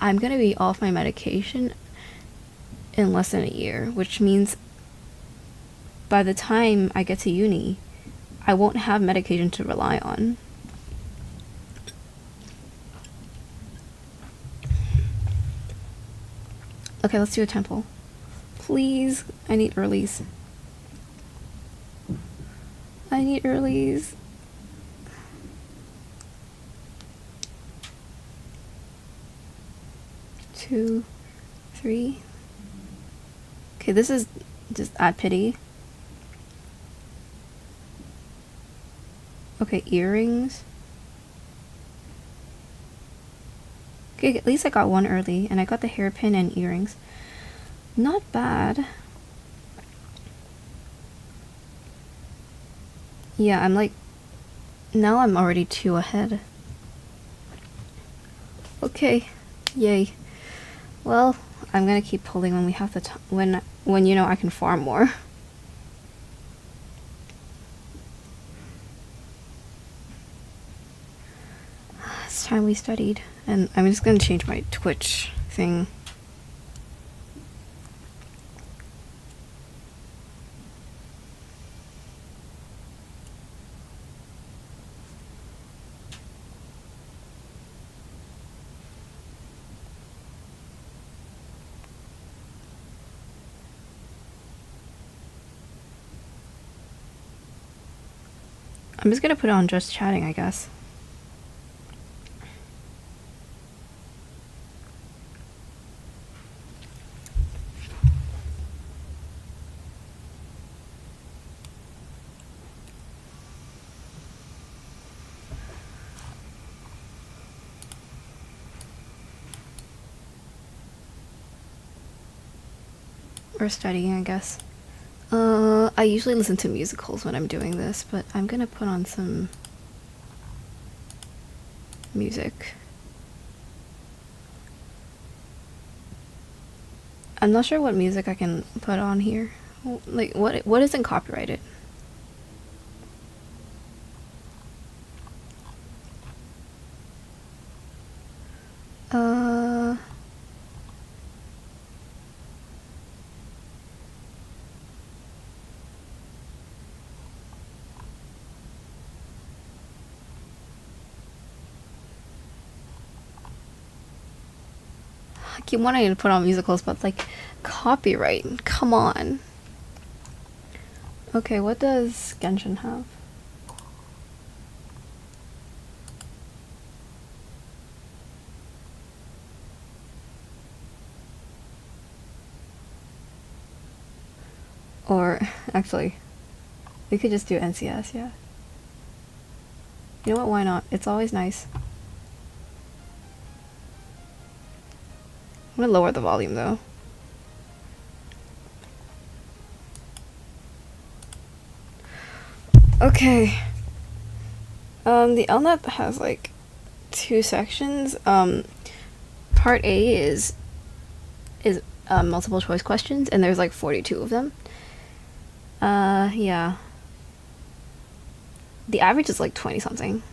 I'm gonna be off my medication in less than a year, which means by the time I get to uni, I won't have medication to rely on. Okay, let's do a temple. Please, I need earlies. I need earlies. Two, three. Okay, this is just add pity. Okay, earrings. Okay, at least I got one early, and I got the hairpin and earrings. Not bad. Yeah, I'm like, now I'm already 2 ahead. Okay, yay. Well, I'm gonna keep pulling when we have the when you know I can farm more. It's time we studied, and I'm just gonna change my Twitch thing. I'm just gonna put it on just chatting, I guess. Or studying, I guess. I usually listen to musicals when I'm doing this, but I'm gonna put on some music. I'm not sure what music I can put on here. Like, what isn't copyrighted? I keep wanting to put on musicals, but like, copyright. Come on. Okay, what does Genshin have? Or, actually, we could just do NCS, yeah. You know what, why not? It's always nice. I'm gonna lower the volume, though. Okay. The LNAT has, like, 2 sections. Part A is multiple choice questions, and there's, like, 42 of them. Yeah. The average is like 20 something.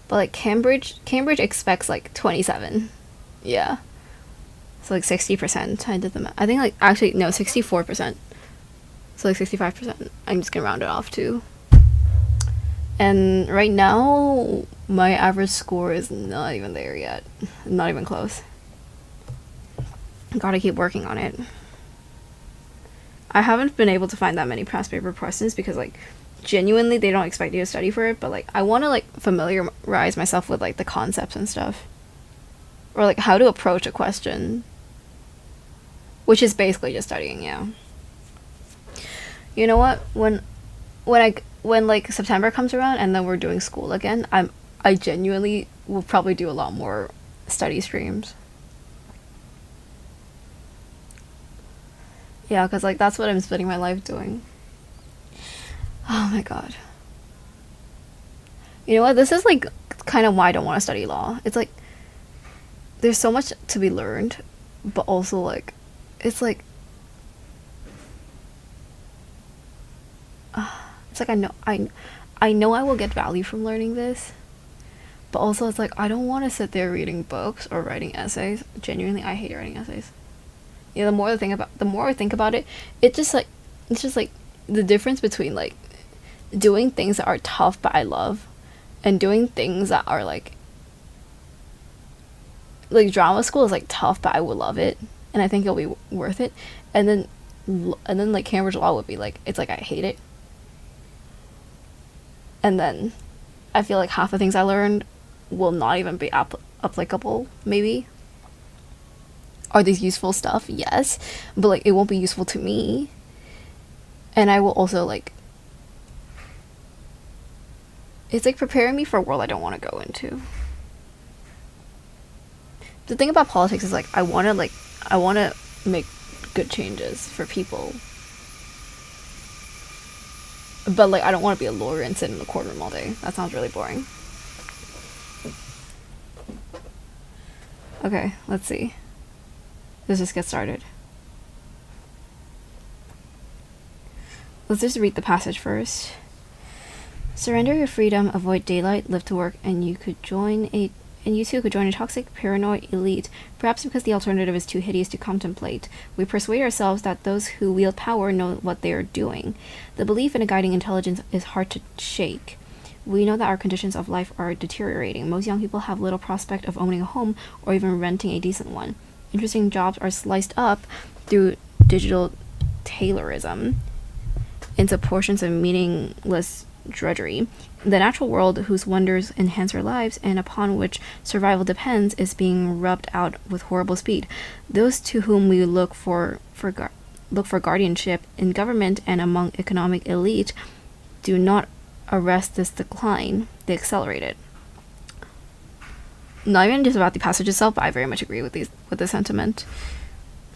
But like Cambridge expects like 27. Yeah. So like 60%. I did the math. I think like actually no, 64%. So like 65%. I'm just gonna round it off too. And right now my average score is not even there yet. Not even close. Gotta keep working on it. I haven't been able to find that many past paper questions because like genuinely they don't expect you to study for it, but like I want to like familiarize myself with like the concepts and stuff, or like how to approach a question, which is basically just studying. Yeah. You know what, when like September comes around and then we're doing school again, I genuinely will probably do a lot more study streams. Yeah, because like that's what I'm spending my life doing. Oh my god. You know what? This is like kind of why I don't want to study law. It's like there's so much to be learned, but also like it's like it's like I know I will get value from learning this, but also it's like I don't want to sit there reading books or writing essays. Genuinely, I hate writing essays. Yeah, the more I think about it, it's just like the difference between like doing things that are tough but I love, and doing things that are like drama school is like tough but I would love it, and I think it'll be worth it, and then like Cambridge Law would be like it's like I hate it, and then I feel like half the things I learned will not even be applicable. Maybe are these useful stuff? Yes, but like it won't be useful to me, and I will also like it's like preparing me for a world I don't want to go into. The thing about politics is like I want to make good changes for people, but like I don't want to be a lawyer and sit in the courtroom all day. That sounds really boring. Okay, let's see. Let's just get started. Let's just read the passage first. Surrender your freedom, avoid daylight, live to work, and you too could join a toxic, paranoid elite, perhaps because the alternative is too hideous to contemplate. We persuade ourselves that those who wield power know what they are doing. The belief in a guiding intelligence is hard to shake. We know that our conditions of life are deteriorating. Most young people have little prospect of owning a home or even renting a decent one. Interesting jobs are sliced up through digital Taylorism into portions of meaningless drudgery. The natural world, whose wonders enhance our lives and upon which survival depends, is being rubbed out with horrible speed. Those to whom we look for guardianship in government and among economic elite do not arrest this decline; they accelerate it. Not even just about the passage itself, but I very much agree with this sentiment,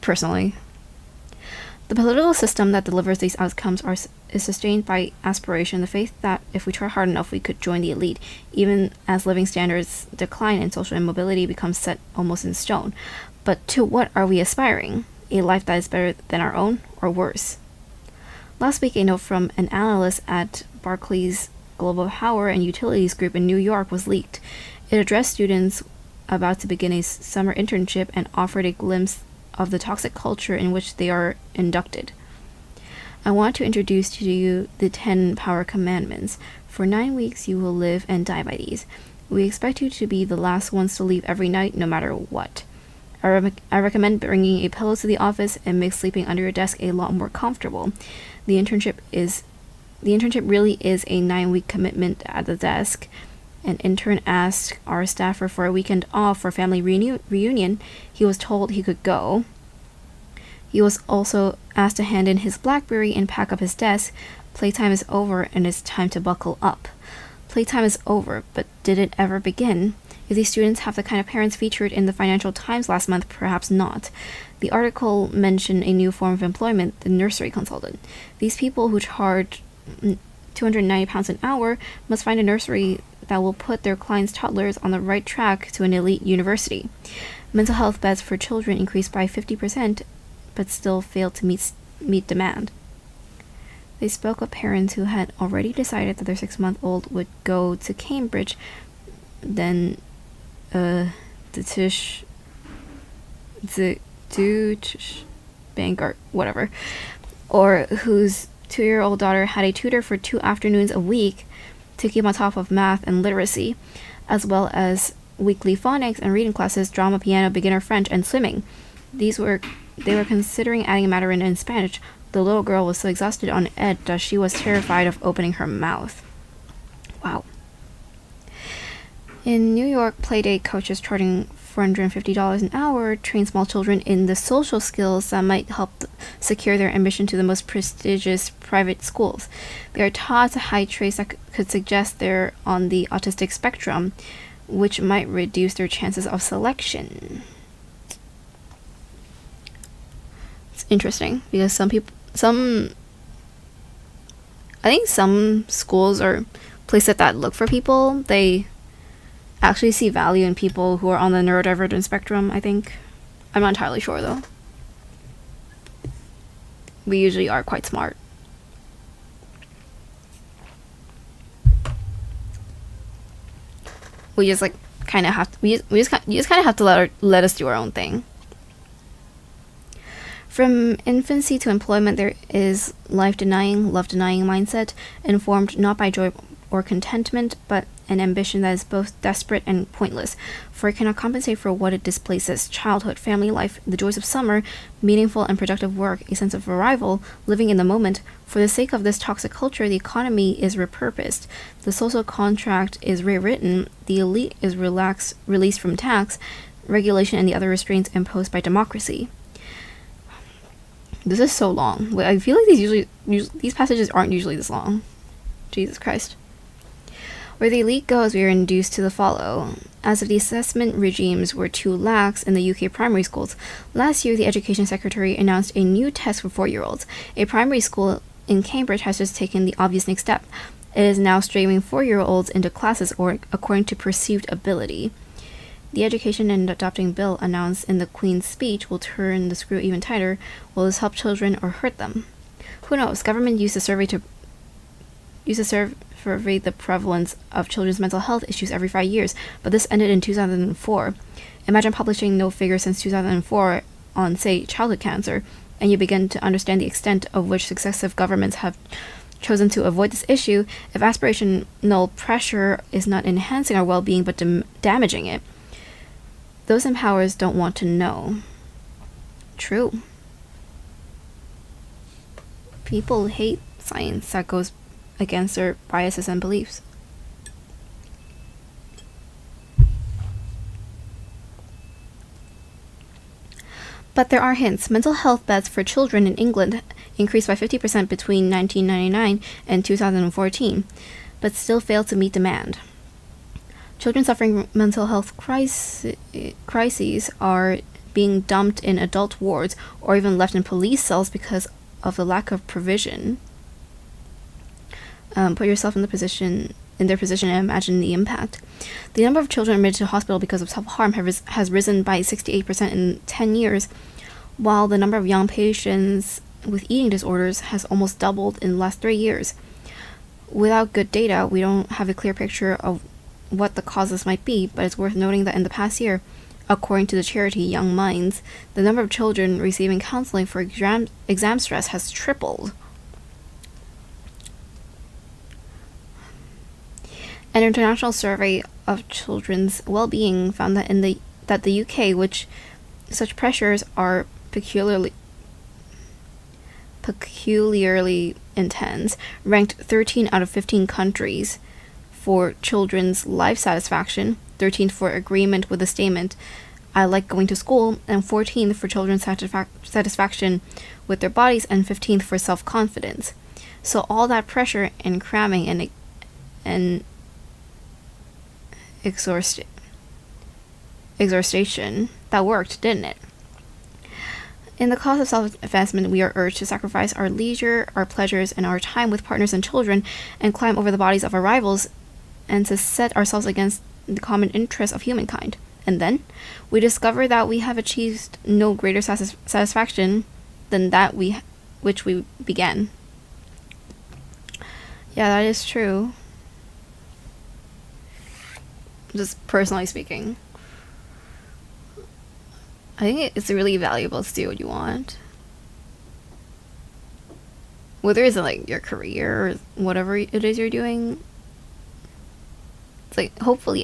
personally. The political system that delivers these outcomes is sustained by aspiration, the faith that if we try hard enough we could join the elite, even as living standards decline and social immobility becomes set almost in stone. But to what are we aspiring? A life that is better than our own, or worse? Last week, a note from an analyst at Barclays Global Power and Utilities Group in New York was leaked. It addressed students about to begin a summer internship and offered a glimpse of the toxic culture in which they are inducted. I want to introduce to you the 10 Power Commandments. For 9 weeks you will live and die by these. We expect you to be the last ones to leave every night, no matter what. I recommend bringing a pillow to the office and make sleeping under your desk a lot more comfortable. The internship really is a 9-week commitment at the desk. An intern asked our staffer for a weekend off for family reunion. He was told he could go. He was also asked to hand in his BlackBerry and pack up his desk. Playtime is over and it's time to buckle up. Playtime is over, but did it ever begin? If these students have the kind of parents featured in the Financial Times last month, perhaps not. The article mentioned a new form of employment, the nursery consultant. These people who charge £290 an hour must find a nursery that will put their clients' toddlers on the right track to an elite university. Mental health beds for children increased by 50%, but still failed to meet demand. They spoke of parents who had already decided that their 6-month-old would go to Cambridge, then bank or whatever, or whose 2-year-old daughter had a tutor for 2 afternoons a week to keep on top of math and literacy, as well as weekly phonics and reading classes, drama, piano, beginner French, and swimming. They were considering adding a Mandarin and Spanish. The little girl was so exhausted on edge that she was terrified of opening her mouth. Wow. In New York, Playdate coaches charging $450 an hour train small children in the social skills that might help secure their admission to the most prestigious private schools. They are taught to hide traits that could suggest they're on the autistic spectrum, which might reduce their chances of selection. It's interesting because I think some schools or places that look for people, they actually see value in people who are on the neurodivergent spectrum, I think. I'm not entirely sure though. We usually are quite smart. We just like kind of have to, you just kind of have to let us do our own thing. From infancy to employment, there is life-denying, love-denying mindset, informed not by joy or contentment, but an ambition that is both desperate and pointless, for it cannot compensate for what it displaces: childhood, family life, the joys of summer, meaningful and productive work, a sense of arrival, living in the moment. For the sake of this toxic culture, the economy is repurposed, the social contract is rewritten, the elite is released from tax, regulation, and the other restraints imposed by democracy. This is so long. I feel like these passages aren't usually this long. Jesus Christ. Where the elite goes, we are induced to the follow. As if the assessment regimes were too lax in the UK primary schools, last year the Education Secretary announced a new test for 4-year-olds. A primary school in Cambridge has just taken the obvious next step. It is now streaming 4-year-olds into classes according to perceived ability. The Education and Adopting Bill announced in the Queen's speech will turn the screw even tighter. Will this help children or hurt them? Who knows? Government used to survey the prevalence of children's mental health issues every 5 years, but this ended in 2004. Imagine publishing no figures since 2004 on, say, childhood cancer, and you begin to understand the extent of which successive governments have chosen to avoid this issue. If aspirational pressure is not enhancing our well-being but damaging it, those in powers don't want to know. True. People hate science that goes against their biases and beliefs. But there are hints. Mental health beds for children in England increased by 50% between 1999 and 2014, but still failed to meet demand. Children suffering mental health crises are being dumped in adult wards or even left in police cells because of the lack of provision. Put yourself in their position and imagine the impact. The number of children admitted to hospital because of self-harm has risen by 68% in 10 years, while the number of young patients with eating disorders has almost doubled in the last 3 years. Without good data, we don't have a clear picture of what the causes might be, but it's worth noting that in the past year, according to the charity Young Minds, the number of children receiving counseling for exam stress has tripled. An international survey of children's well-being found that that the UK, which such pressures are peculiarly intense, ranked 13 out of 15 countries for children's life satisfaction, 13th for agreement with the statement, "I like going to school," and 14th for children's satisfaction with their bodies, and 15th for self-confidence. So all that pressure and cramming and exhaustion, that worked, didn't it? In the cause of self-advancement, we are urged to sacrifice our leisure, our pleasures, and our time with partners and children, and climb over the bodies of our rivals, and to set ourselves against the common interests of humankind. And then we discover that we have achieved no greater satisfaction than that which we began. Yeah, that is true. Just personally speaking, I think it's really valuable to do what you want. Whether it's like your career or whatever it is you're doing. It's like hopefully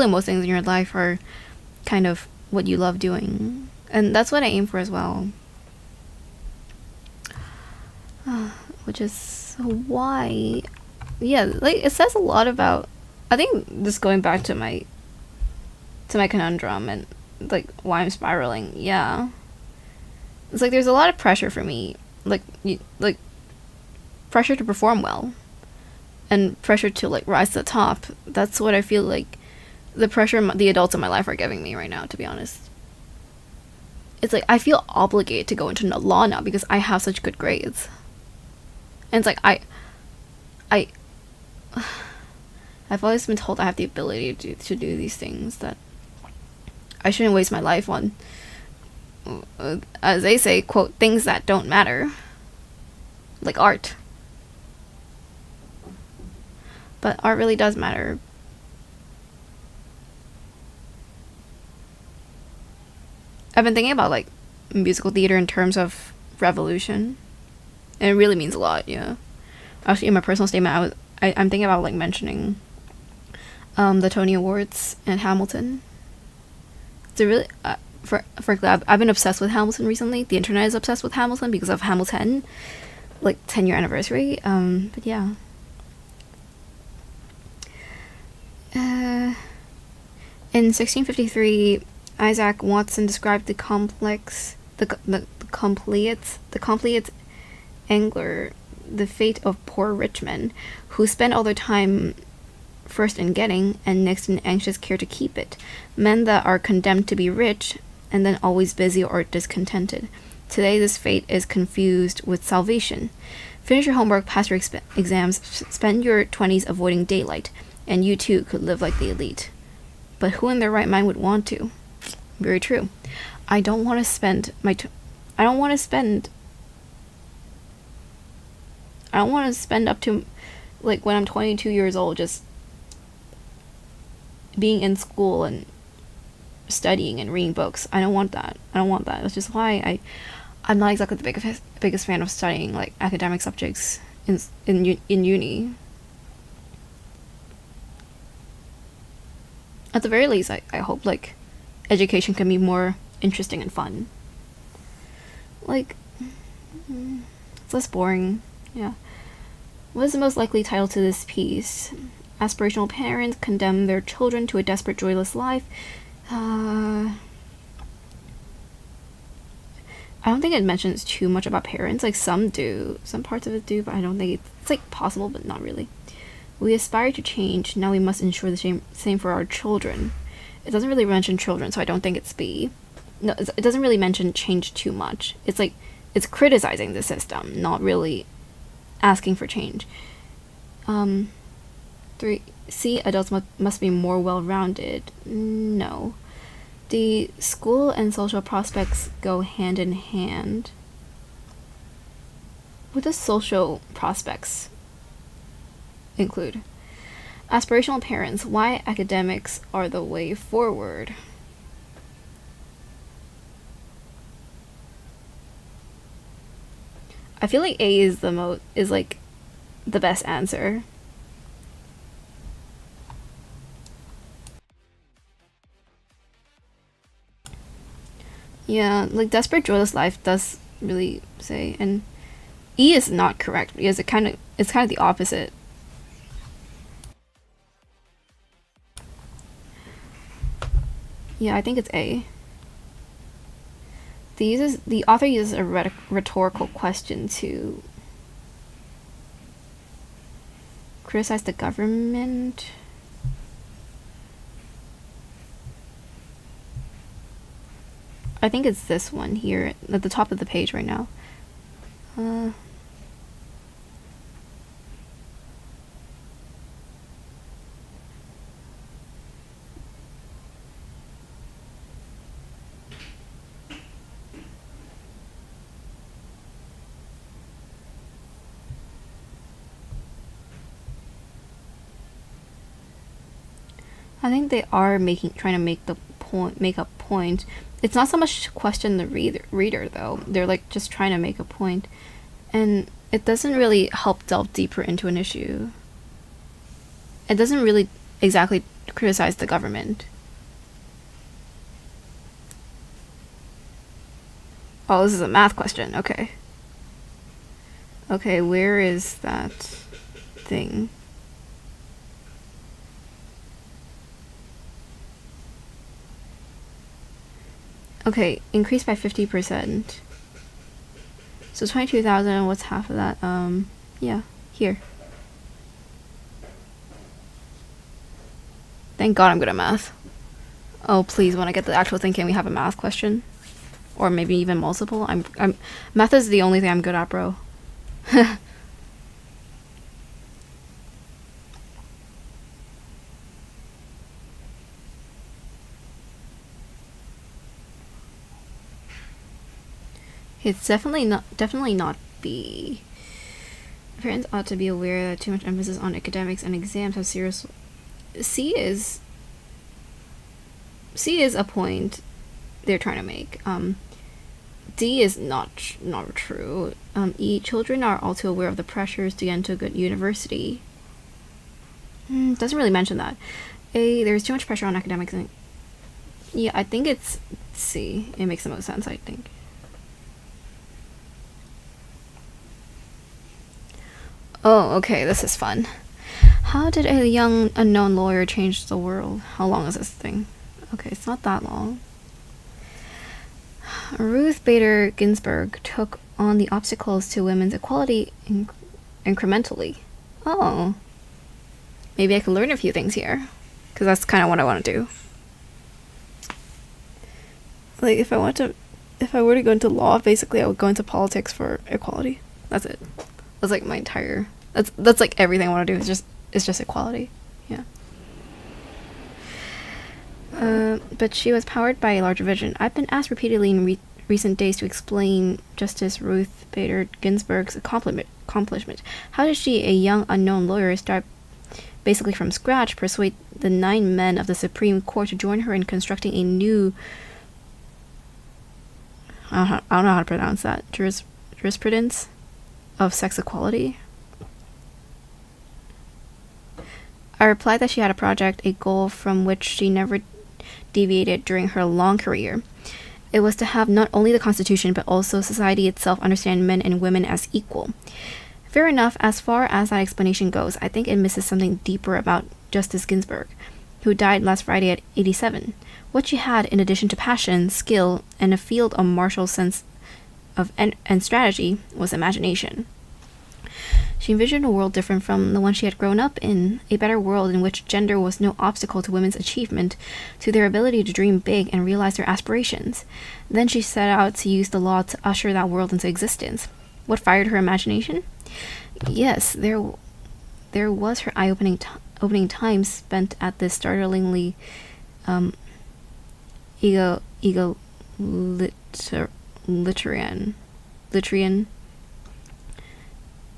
most things in your life are kind of what you love doing. And that's what I aim for as well. Which is why, yeah, like it says a lot about, I think just going back to my conundrum and like why I'm spiraling, yeah. It's like there's a lot of pressure for me, like pressure to perform well, and pressure to like rise to the top. That's what I feel like the pressure the adults in my life are giving me right now, to be honest. it's like I feel obligated to go into law now because I have such good grades. And it's like I I've always been told I have the ability to do these things, that I shouldn't waste my life on, as they say, quote, things that don't matter, like art. But art really does matter. I've been thinking about like musical theater in terms of revolution, and it really means a lot. Yeah, actually, in my personal statement, I'm thinking about like mentioning the Tony Awards and Hamilton. It's a really frankly, I've been obsessed with Hamilton recently. The internet is obsessed with Hamilton because of Hamilton, like 10-year anniversary. But yeah. In 1653, Isaac Watson described the complete angler, the fate of poor rich men, who spend all their time first in getting and next in anxious care to keep it. Men that are condemned to be rich and then always busy or discontented. Today, this fate is confused with salvation. Finish your homework, pass your exams, spend your 20s avoiding daylight, and you too could live like the elite. But who in their right mind would want to? Very true. I don't want to spend up to, like, when I'm 22 years old, just being in school and studying and reading books. I don't want that. That's just why I'm not exactly the biggest fan of studying like academic subjects in uni. At the very least, I hope like education can be more interesting and fun. Like, it's less boring. Yeah. What is the most likely title to this piece? Aspirational parents condemn their children to a desperate, joyless life. I don't think it mentions too much about parents. Like, some do. Some parts of it do, but I don't think it's like possible, but not really. We aspire to change. Now we must ensure the same for our children. It doesn't really mention children, so I don't think it's B. No, it doesn't really mention change too much. It's like, it's criticizing the system, not really asking for change. 3. C. Adults must be more well-rounded. No. The school and social prospects go hand in hand. What does social prospects include? Aspirational parents. Why academics are the way forward. I feel like A is like the best answer. Yeah, like desperate joyless life does really say, and E is not correct because it's kind of the opposite. Yeah, I think it's A. The author uses a rhetorical question to criticize the government. I think it's this one here at the top of the page right now. I think they are trying to make a point. It's not so much question the reader though. They're like just trying to make a point, and it doesn't really help delve deeper into an issue. It doesn't really exactly criticize the government. Oh, this is a math question. Okay. Okay, where is that thing? Okay, increased by 50%. So 22,000, what's half of that? Yeah, here. Thank God I'm good at math. Oh, please, when I get the actual thing, can we have a math question? or maybe even multiple. I'm math is the only thing I'm good at, bro. It's definitely not B. Parents ought to be aware that too much emphasis on academics and exams have serious. C is a point they're trying to make. D is not true. E, children are all too aware of the pressures to get into a good university. Doesn't really mention that. A, there's too much pressure on academics. And yeah, I think it's C. It makes the most sense, I think. Oh, okay, this is fun. How did a young unknown lawyer change the world? How long is this thing? Okay, it's not that long. Ruth Bader Ginsburg took on the obstacles to women's equality incrementally. Oh. Maybe I can learn a few things here. Because that's kind of what I want to do. Like, if I were to go into law, basically I would go into politics for equality. That's it. That's like my entire... That's like everything I want to do. It's just equality. Yeah. But she was powered by a larger vision. I've been asked repeatedly in recent days to explain Justice Ruth Bader Ginsburg's accomplishment. How did she, a young unknown lawyer, start basically from scratch, persuade the 9 men of the Supreme Court to join her in constructing a new... I don't know how to pronounce that. Jurisprudence of sex equality? I replied that she had a project, a goal from which she never deviated during her long career. It was to have not only the Constitution, but also society itself understand men and women as equal. Fair enough, as far as that explanation goes, I think it misses something deeper about Justice Ginsburg, who died last Friday at 87. What she had, in addition to passion, skill, and a field of martial sense of and strategy, was imagination. She envisioned a world different from the one she had grown up in, a better world in which gender was no obstacle to women's achievement, to their ability to dream big and realize their aspirations. Then she set out to use the law to usher that world into existence. What fired her imagination? Yes, there was her eye-opening opening time spent at this startlingly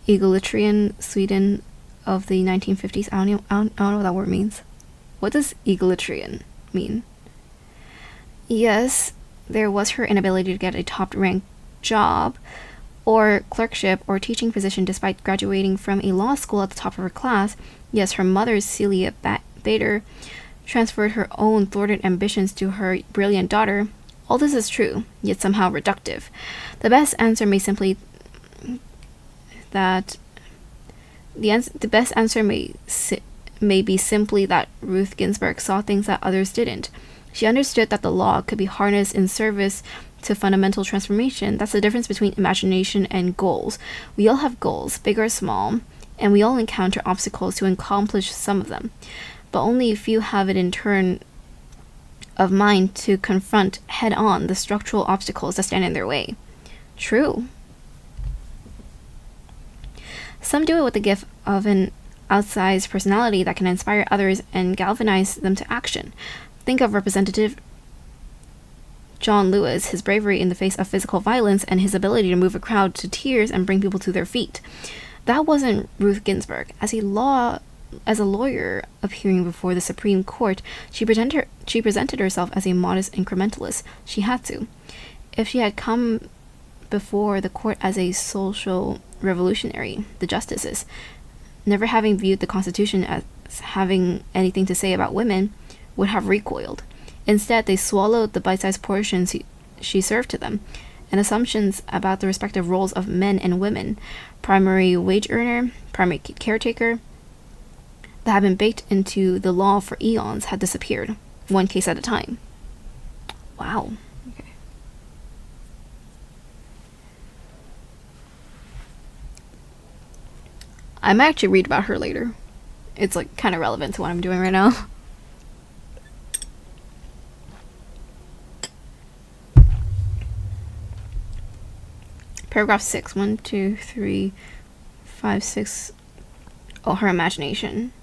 egalitarian Sweden of the 1950s. I don't know what that word means. What does egalitarian mean? Yes, there was her inability to get a top-ranked job or clerkship or teaching position despite graduating from a law school at the top of her class. Yes, her mother, Celia Bader, transferred her own thwarted ambitions to her brilliant daughter. All this is true, yet somehow reductive. The best answer may simply that the best answer may be simply that Ruth Ginsburg saw things that others didn't. She understood that the law could be harnessed in service to fundamental transformation. That's the difference between imagination and goals. We all have goals, big or small, and we all encounter obstacles to accomplish some of them. But only a few have it in turn of mind to confront head-on the structural obstacles that stand in their way. True. Some do it with the gift of an outsized personality that can inspire others and galvanize them to action. Think of Representative John Lewis, his bravery in the face of physical violence, and his ability to move a crowd to tears and bring people to their feet. That wasn't Ruth Ginsburg. As a lawyer appearing before the Supreme Court, she presented herself as a modest incrementalist. She had to. If she had come before the court as a social revolutionary, the justices, never having viewed the Constitution as having anything to say about women, would have recoiled. Instead, they swallowed the bite-sized portions she served to them, and assumptions about the respective roles of men and women, primary wage earner, primary caretaker, that had been baked into the law for eons, had disappeared, one case at a time. Wow. Okay. I might actually read about her later. It's like kind of relevant to what I'm doing right now. Paragraph 6. 1, 2, 3, 5, 6. Oh, her imagination.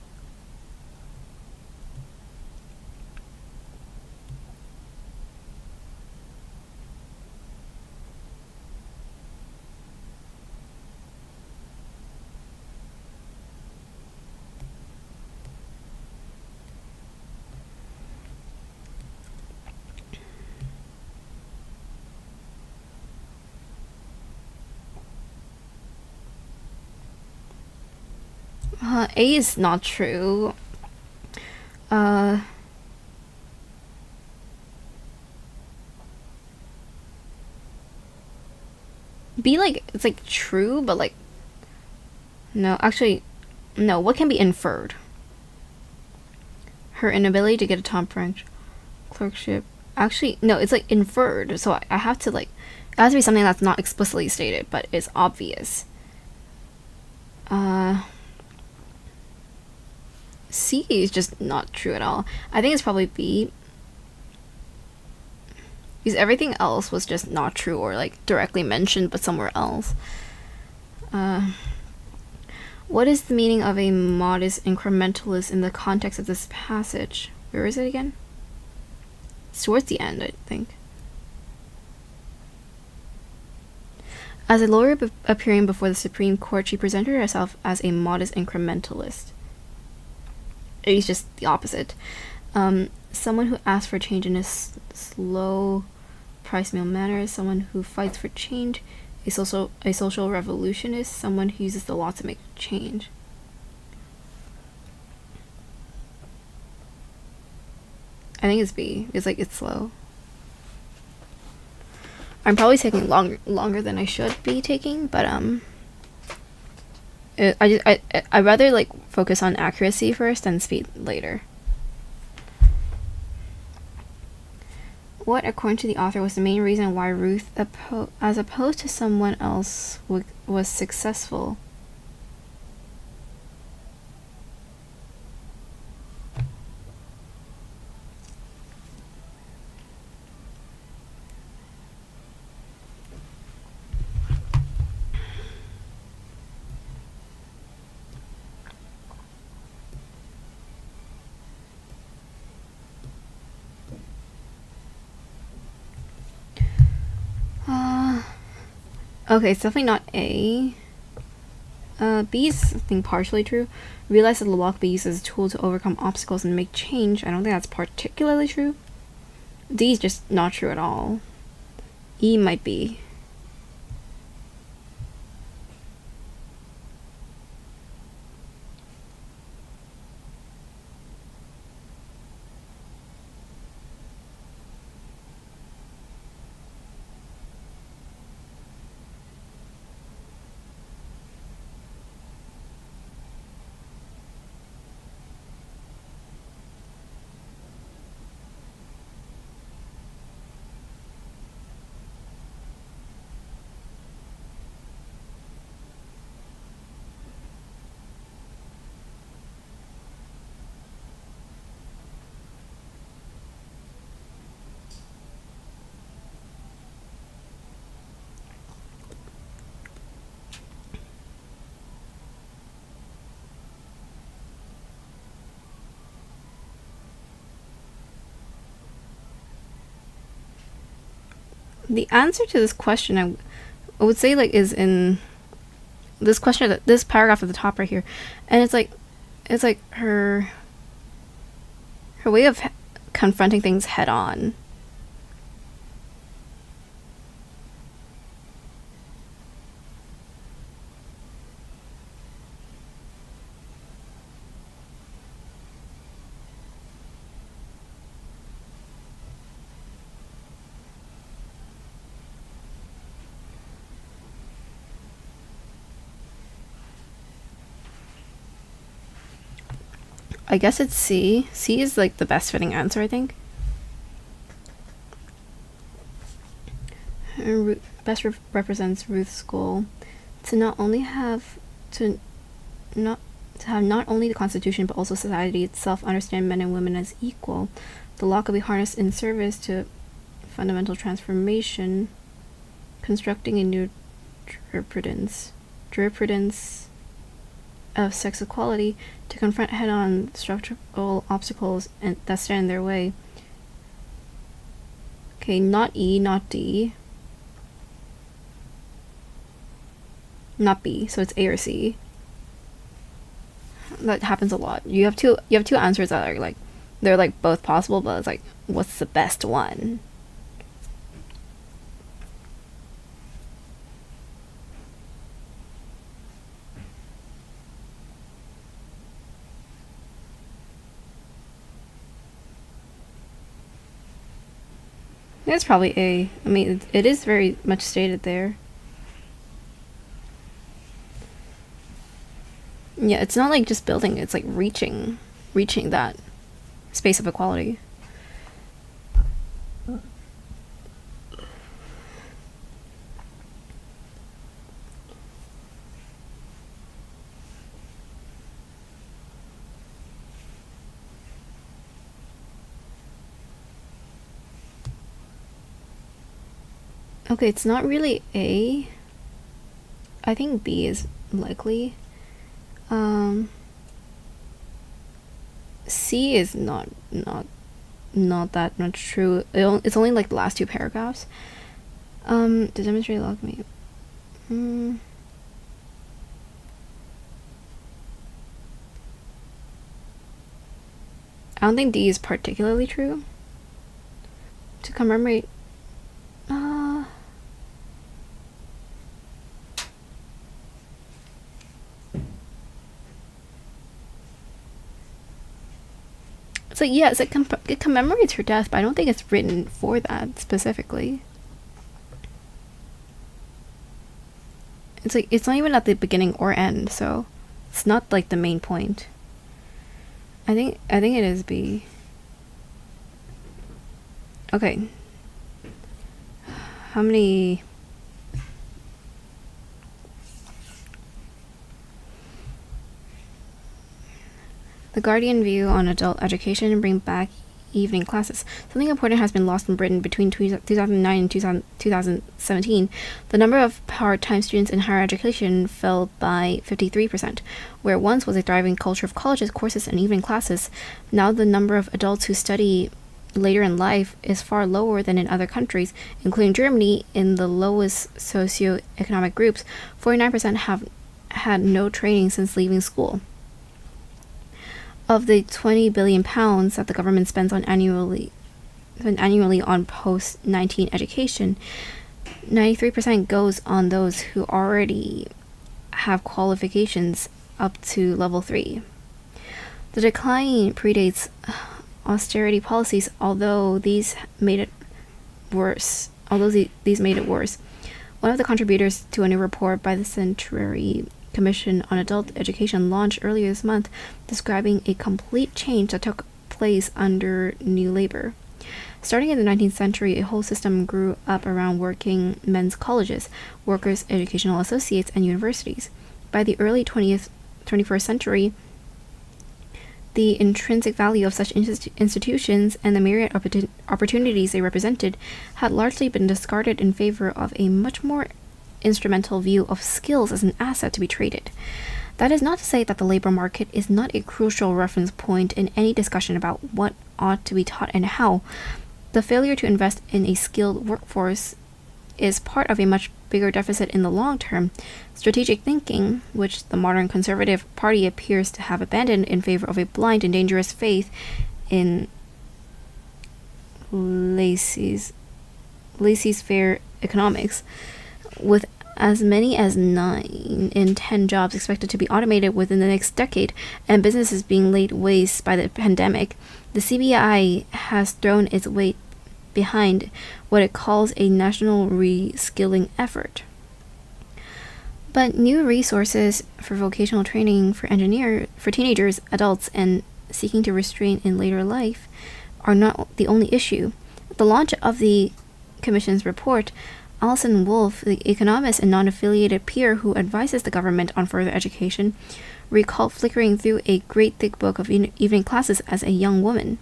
A is not true. B, like, it's like true, but like, no, actually, no. What can be inferred? Her inability to get a top branch clerkship. Actually, no, it's like inferred. So I have to like, it has to be something that's not explicitly stated, but is obvious. C is just not true at all. I think it's probably B. Because everything else was just not true or like directly mentioned but somewhere else. What is the meaning of a modest incrementalist in the context of this passage? Where is it again? It's towards the end, I think. As a lawyer appearing before the Supreme Court, she presented herself as a modest incrementalist. It's just the opposite. Someone who asks for change in a slow, price meal manner, someone who fights for change, a social revolutionist, someone who uses the law to make change. I think it's B. It's like, it's slow. I'm probably taking longer than I should be taking, but I'd rather like focus on accuracy first and speed later. What, according to the author, was the main reason why Ruth, as opposed to someone else, was successful? Okay, it's definitely not A. B is, I think, partially true. Realize that the law can be used as a tool to overcome obstacles and make change. I don't think that's particularly true. D is just not true at all. E might be. The answer to this question, I would say, like, is in this question, this paragraph at the top right here, and it's like her way of confronting things head on. I guess it's C. C is like the best fitting answer, I think. Best represents Ruth's goal to not have not only the Constitution but also society itself understand men and women as equal. The law could be harnessed in service to fundamental transformation, constructing a new jurisprudence of sex equality to confront head-on structural obstacles that stand in their way. Okay, not E, not D, not B, so it's A or C. That happens a lot. You have two answers that are like, they're like both possible, but it's like, what's the best one? It's probably A. I mean, it is very much stated there. Yeah, it's not like just building, it's like reaching that space of equality. Okay, it's not really A. I think B is likely. C is not that much true. It's only like the last two paragraphs. To demonstrate log me. I don't think D is particularly true. To commemorate. So yes, it commemorates her death, but I don't think it's written for that specifically. It's like, it's not even at the beginning or end, so it's not like the main point. I think it is B. Okay. How many? The Guardian view on adult education and bring back evening classes. Something important has been lost in Britain between 2009 and 2017. The number of part-time students in higher education fell by 53%. Where once was a thriving culture of colleges, courses, and evening classes, now the number of adults who study later in life is far lower than in other countries, including Germany. In the lowest socioeconomic groups, 49% have had no training since leaving school. Of the £20 billion that the government spends on annually on post-19 education, 93% goes on those who already have qualifications up to level 3. The decline predates austerity policies, although these made it worse. One of the contributors to a new report by the Centenary Commission on Adult Education launched earlier this month, describing a complete change that took place under New Labour. Starting in the 19th century, a whole system grew up around working men's colleges, workers' educational associates, and universities. By the early 21st century, the intrinsic value of such institutions and the myriad opportunities they represented had largely been discarded in favor of a much more instrumental view of skills as an asset to be traded. That is not to say that the labor market is not a crucial reference point in any discussion about what ought to be taught and how. The failure to invest in a skilled workforce is part of a much bigger deficit in the long term. Strategic thinking, which the modern Conservative Party appears to have abandoned in favor of a blind and dangerous faith in laissez-faire economics, with as many as 9 in 10 jobs expected to be automated within the next decade, and businesses being laid waste by the pandemic, the CBI has thrown its weight behind what it calls a national reskilling effort. But new resources for vocational training for teenagers, adults, and seeking to restrain in later life are not the only issue. At the launch of the Commission's report, Alison Wolfe, the economist and non-affiliated peer who advises the government on further education, recalled flickering through a great thick book of evening classes as a young woman.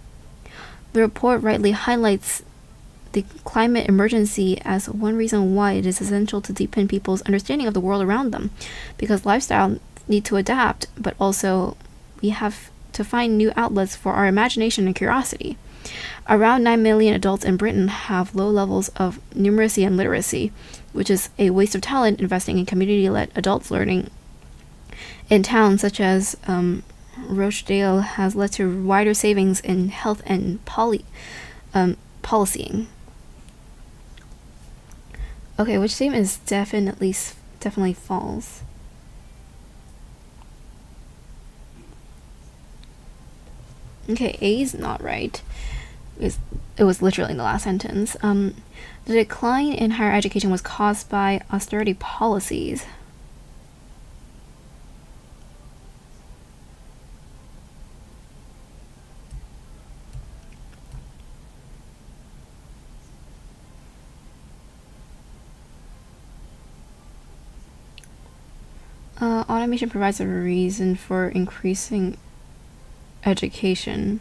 The report rightly highlights the climate emergency as one reason why it is essential to deepen people's understanding of the world around them, because lifestyle need to adapt, but also we have to find new outlets for our imagination and curiosity. Around 9 million adults in Britain have low levels of numeracy and literacy, which is a waste of talent. Investing in community-led adults learning in towns such as Rochdale has led to wider savings in health and policying. Okay, which statement is definitely false? Okay, A is not right. It was literally in the last sentence. The decline in higher education was caused by austerity policies. Automation provides a reason for increasing education.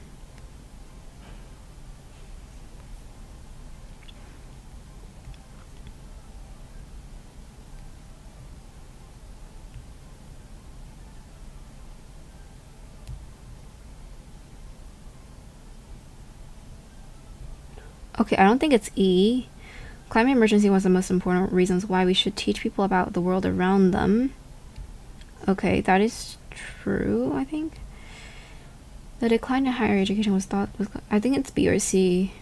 Okay, I don't think it's E. Climate emergency was the most important reasons why we should teach people about the world around them. Okay, that is true, I think. The decline in higher education was thought was... I think it's B or C.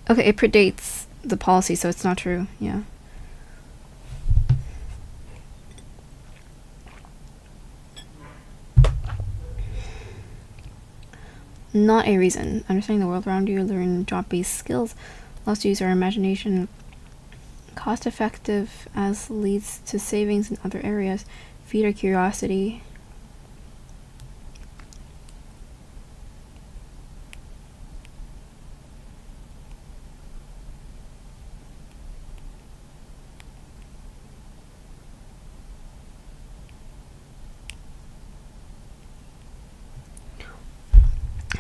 Okay, it predates the policy, so it's not true. Yeah. Not a reason. Understanding the world around you, learn job-based skills, allows to use our imagination. Cost effective as leads to savings in other areas. Feed our curiosity.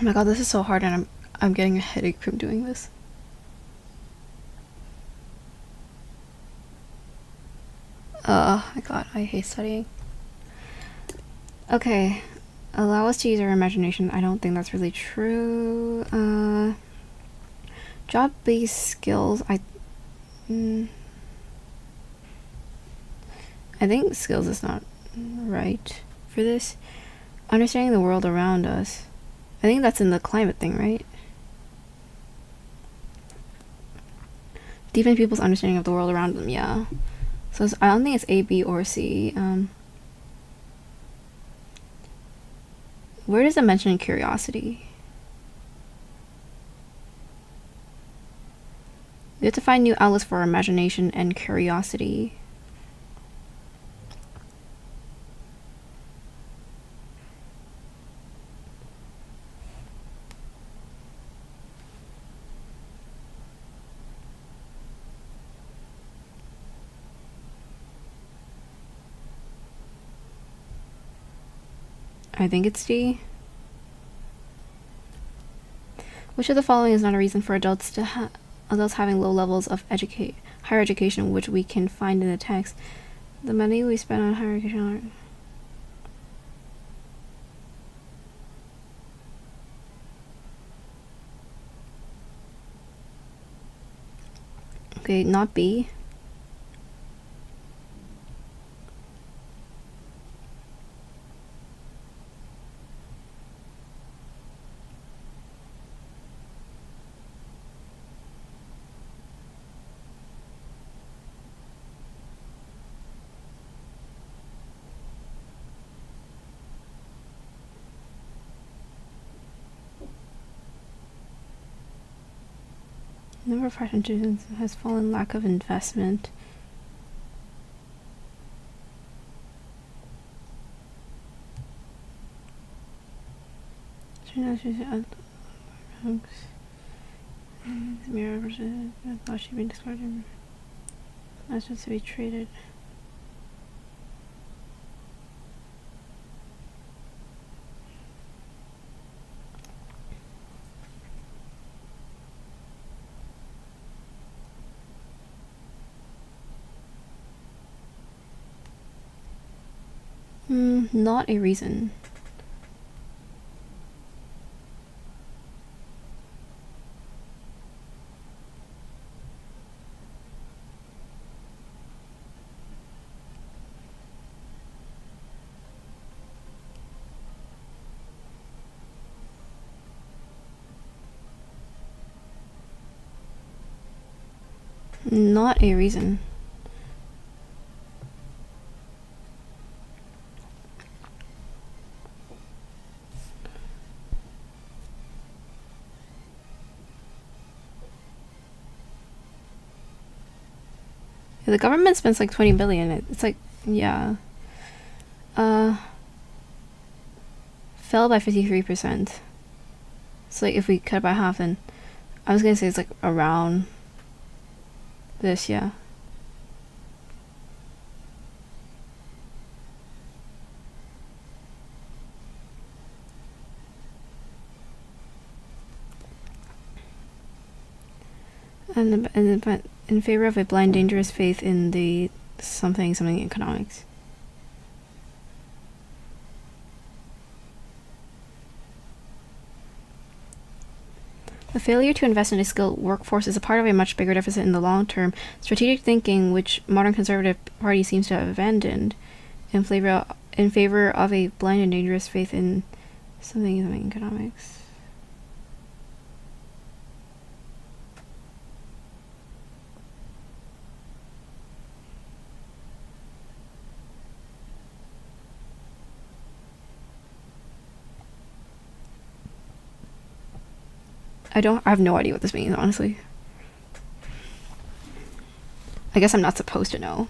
Oh my god, this is so hard, and I'm getting a headache from doing this. My god, I hate studying. Okay, allow us to use our imagination. I don't think that's really true. Job-based skills. I think skills is not right for this. Understanding the world around us. I think that's in the climate thing, right? Deepen people's understanding of the world around them, yeah. So I don't think it's A, B, or C. Where does it mention curiosity? We have to find new outlets for our imagination and curiosity. I think it's D. Which of the following is not a reason for adults having low levels of higher education, which we can find in the text? The money we spend on higher education. Okay, not B. Number of fashion students has fallen. Lack of investment. Mirror version. How she been discarded. That's just to be traded. Not a reason. Not a reason. The government spends like 20 billion. It's like, yeah. Fell by 53%. So like if we cut it by half, then I was gonna say it's like around this, yeah. And in favor of a blind, dangerous faith in the something economics. The failure to invest in a skilled workforce is a part of a much bigger deficit in the long term. Strategic thinking, which modern conservative party seems to have abandoned, in favor of a blind and dangerous faith in something economics. I have no idea what this means, honestly. I guess I'm not supposed to know.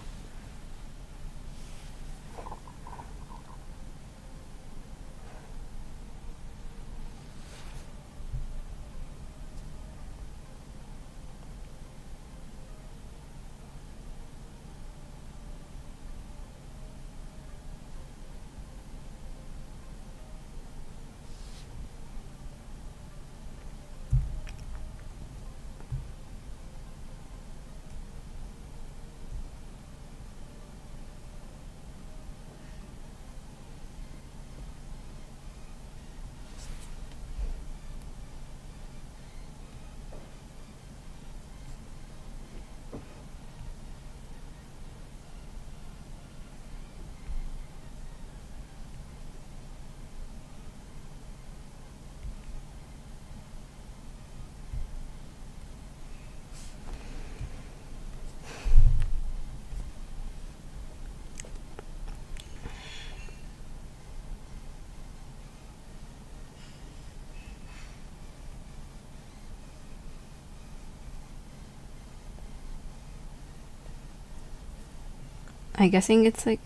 I'm guessing it's like...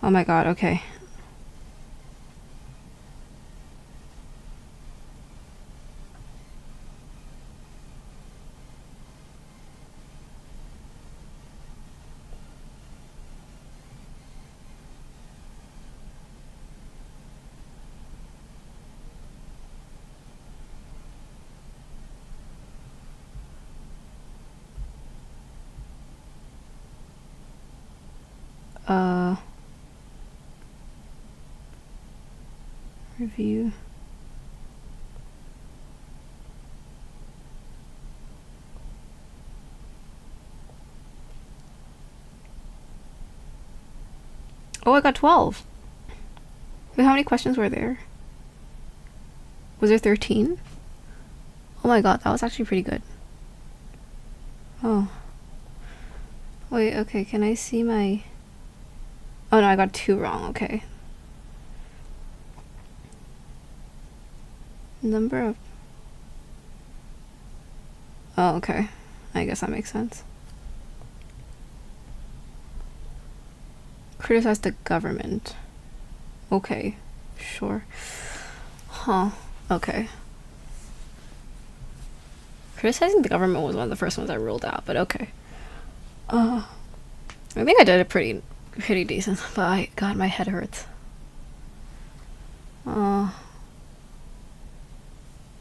Oh my god, okay. Review. Oh, I got 12. Wait, how many questions were there? Was there 13? Oh my god, that was actually pretty good. Oh. Wait, okay, can I see my... Oh no, I got 2 wrong, okay. Number of... Oh, okay. I guess that makes sense. Criticize the government. Okay, sure. Huh, okay. Criticizing the government was one of the first ones I ruled out, but okay. I think I did it pretty decent, but God, my head hurts.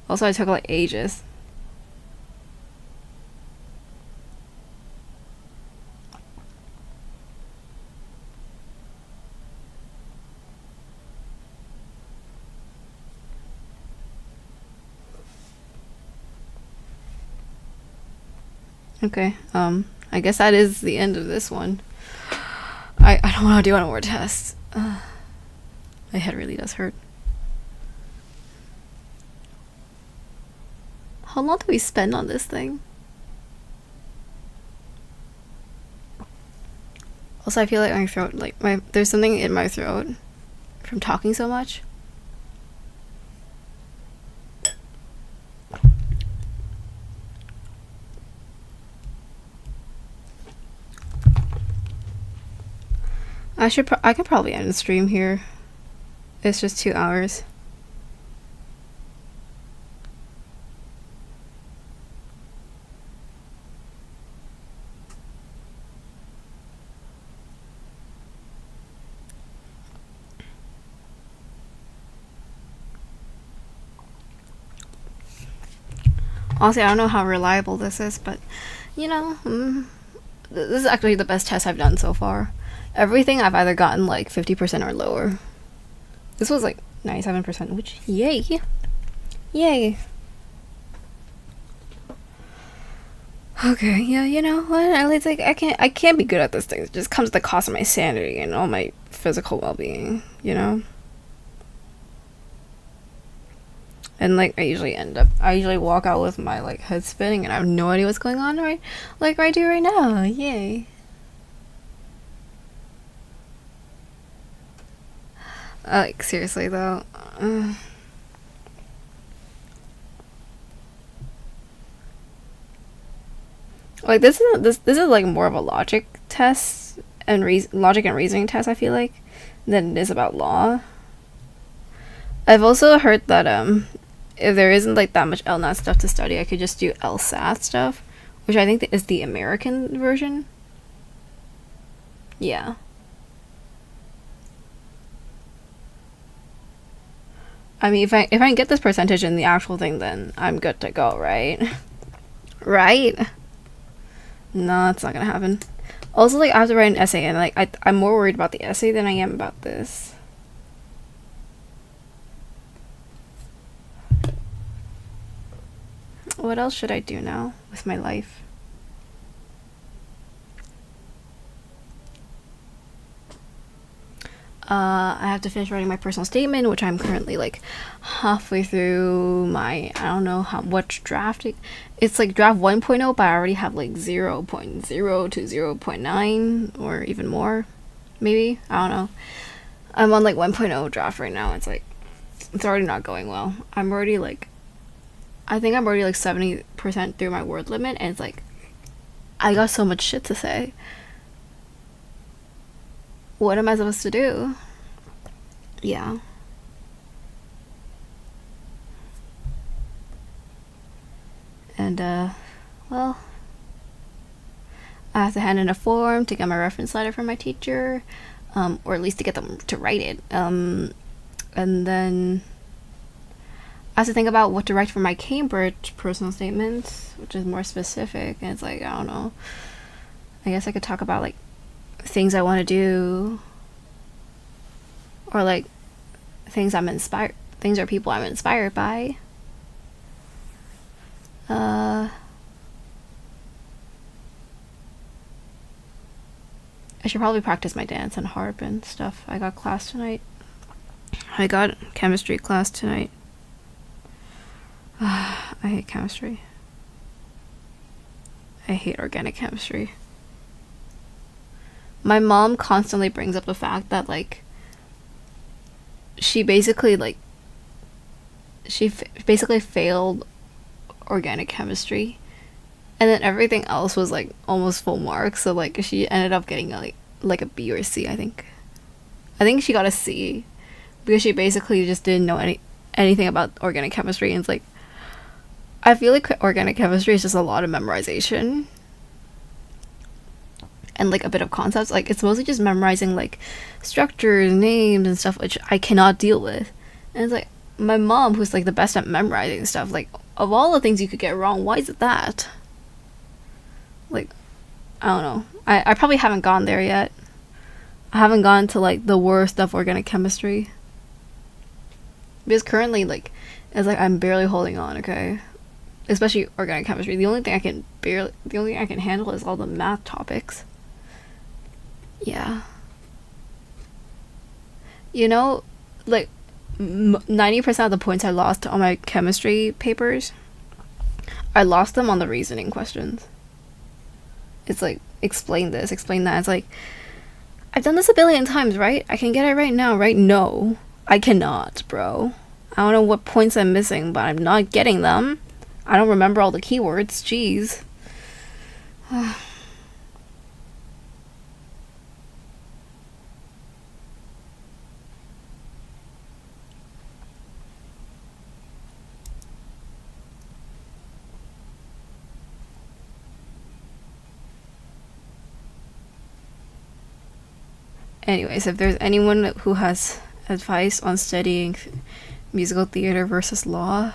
Also, I took like ages. Okay, I guess that is the end of this one. I don't want to do any more tests. My head really does hurt. How long do we spend on this thing? Also, I feel like my throat, there's something in my throat from talking so much. I could probably end the stream here. It's just 2 hours. Honestly, I don't know how reliable this is, but you know, this is actually the best test I've done so far. Everything I've either gotten like 50% or lower. This was like 97%, which yay. Yay. Okay, yeah, you know what? At least like I can't be good at this thing. It just comes at the cost of my sanity and all my physical well-being, you know? And like I usually walk out with my like head spinning and I have no idea what's going on right here right now. Yay. Like seriously though. Like this is like more of a logic test and logic and reasoning test, I feel like, than it is about law. I've also heard that if there isn't like that much LNAT stuff to study, I could just do LSAT stuff, which I think is the American version. Yeah. I mean, if I can get this percentage in the actual thing, then I'm good to go, right? Right? No, it's not gonna happen. Also, like I have to write an essay, and like I'm more worried about the essay than I am about this. What else should I do now with my life? I have to finish writing my personal statement, which I'm currently like halfway through my, I don't know what draft it's like draft 1.0, but I already have like 0.0 to 0.9 or even more, maybe. I don't know. I'm on like 1.0 draft right now. It's like, it's already not going well. I think I'm already like 70% through my word limit, and it's like, I got so much shit to say. What am I supposed to do? Yeah. And, well, I have to hand in a form to get my reference letter from my teacher, or at least to get them to write it. And then I have to think about what to write for my Cambridge personal statements, which is more specific. And it's like, I don't know. I guess I could talk about like things I want to do, or like things or people I'm inspired by. I should probably practice my dance and harp and stuff. I got class tonight. I got chemistry class tonight. I hate chemistry. I hate organic chemistry. My mom constantly brings up the fact that like she basically failed organic chemistry, and then everything else was like almost full marks, so like she ended up getting like a B or C. I think she got a C because she basically just didn't know anything about organic chemistry, and it's like I feel like organic chemistry is just a lot of memorization and like a bit of concepts. Like it's mostly just memorizing like structures, names, and stuff, which I cannot deal with. And it's like my mom, who's like the best at memorizing stuff, like of all the things you could get wrong, why is it that? Like, I don't know. I probably haven't gone there yet. I haven't gone to like the worst of organic chemistry. Because currently, like, it's like I'm barely holding on, okay? Especially organic chemistry. The only thing I can handle is all the math topics. Yeah. You know, like 90% of the points I lost on my chemistry papers, I lost them on the reasoning questions. It's like, explain this, explain that. It's like, I've done this a billion times, right? I can get it right now, right? No, I cannot, bro. I don't know what points I'm missing, but I'm not getting them. I don't remember all the keywords. Jeez. Anyways, if there's anyone who has advice on studying musical theater versus law,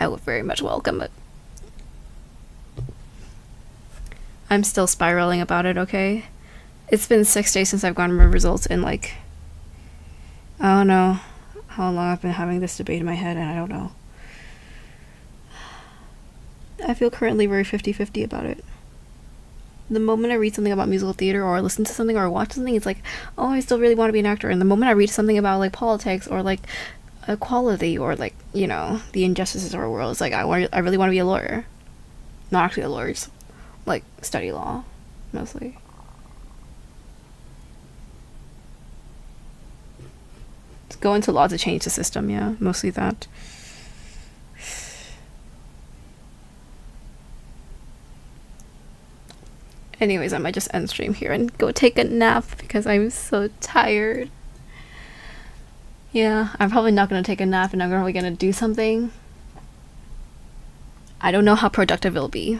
I would very much welcome it. I'm still spiraling about it, okay? It's been 6 days since I've gotten my results, and like, I don't know how long I've been having this debate in my head, and I don't know. I feel currently very 50-50 about it. The moment I read something about musical theater or listen to something or watch something, it's like, oh, I still really want to be an actor. And the moment I read something about like politics or like equality or like, you know, the injustices of our world, it's like I really want to be a lawyer. Not actually a lawyer, just like study law mostly. Just go into law to change the system, yeah, mostly that. Anyways, I might just end stream here and go take a nap because I'm so tired. Yeah, I'm probably not going to take a nap and I'm probably going to do something. I don't know how productive it'll be.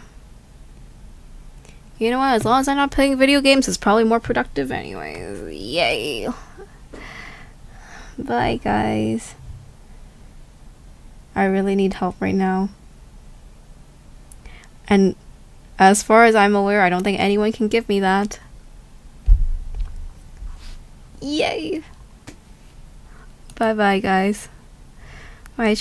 You know what? As long as I'm not playing video games, it's probably more productive anyways. Yay. Bye, guys. I really need help right now. And as far as I'm aware, I don't think anyone can give me that. Yay. Bye bye, guys. My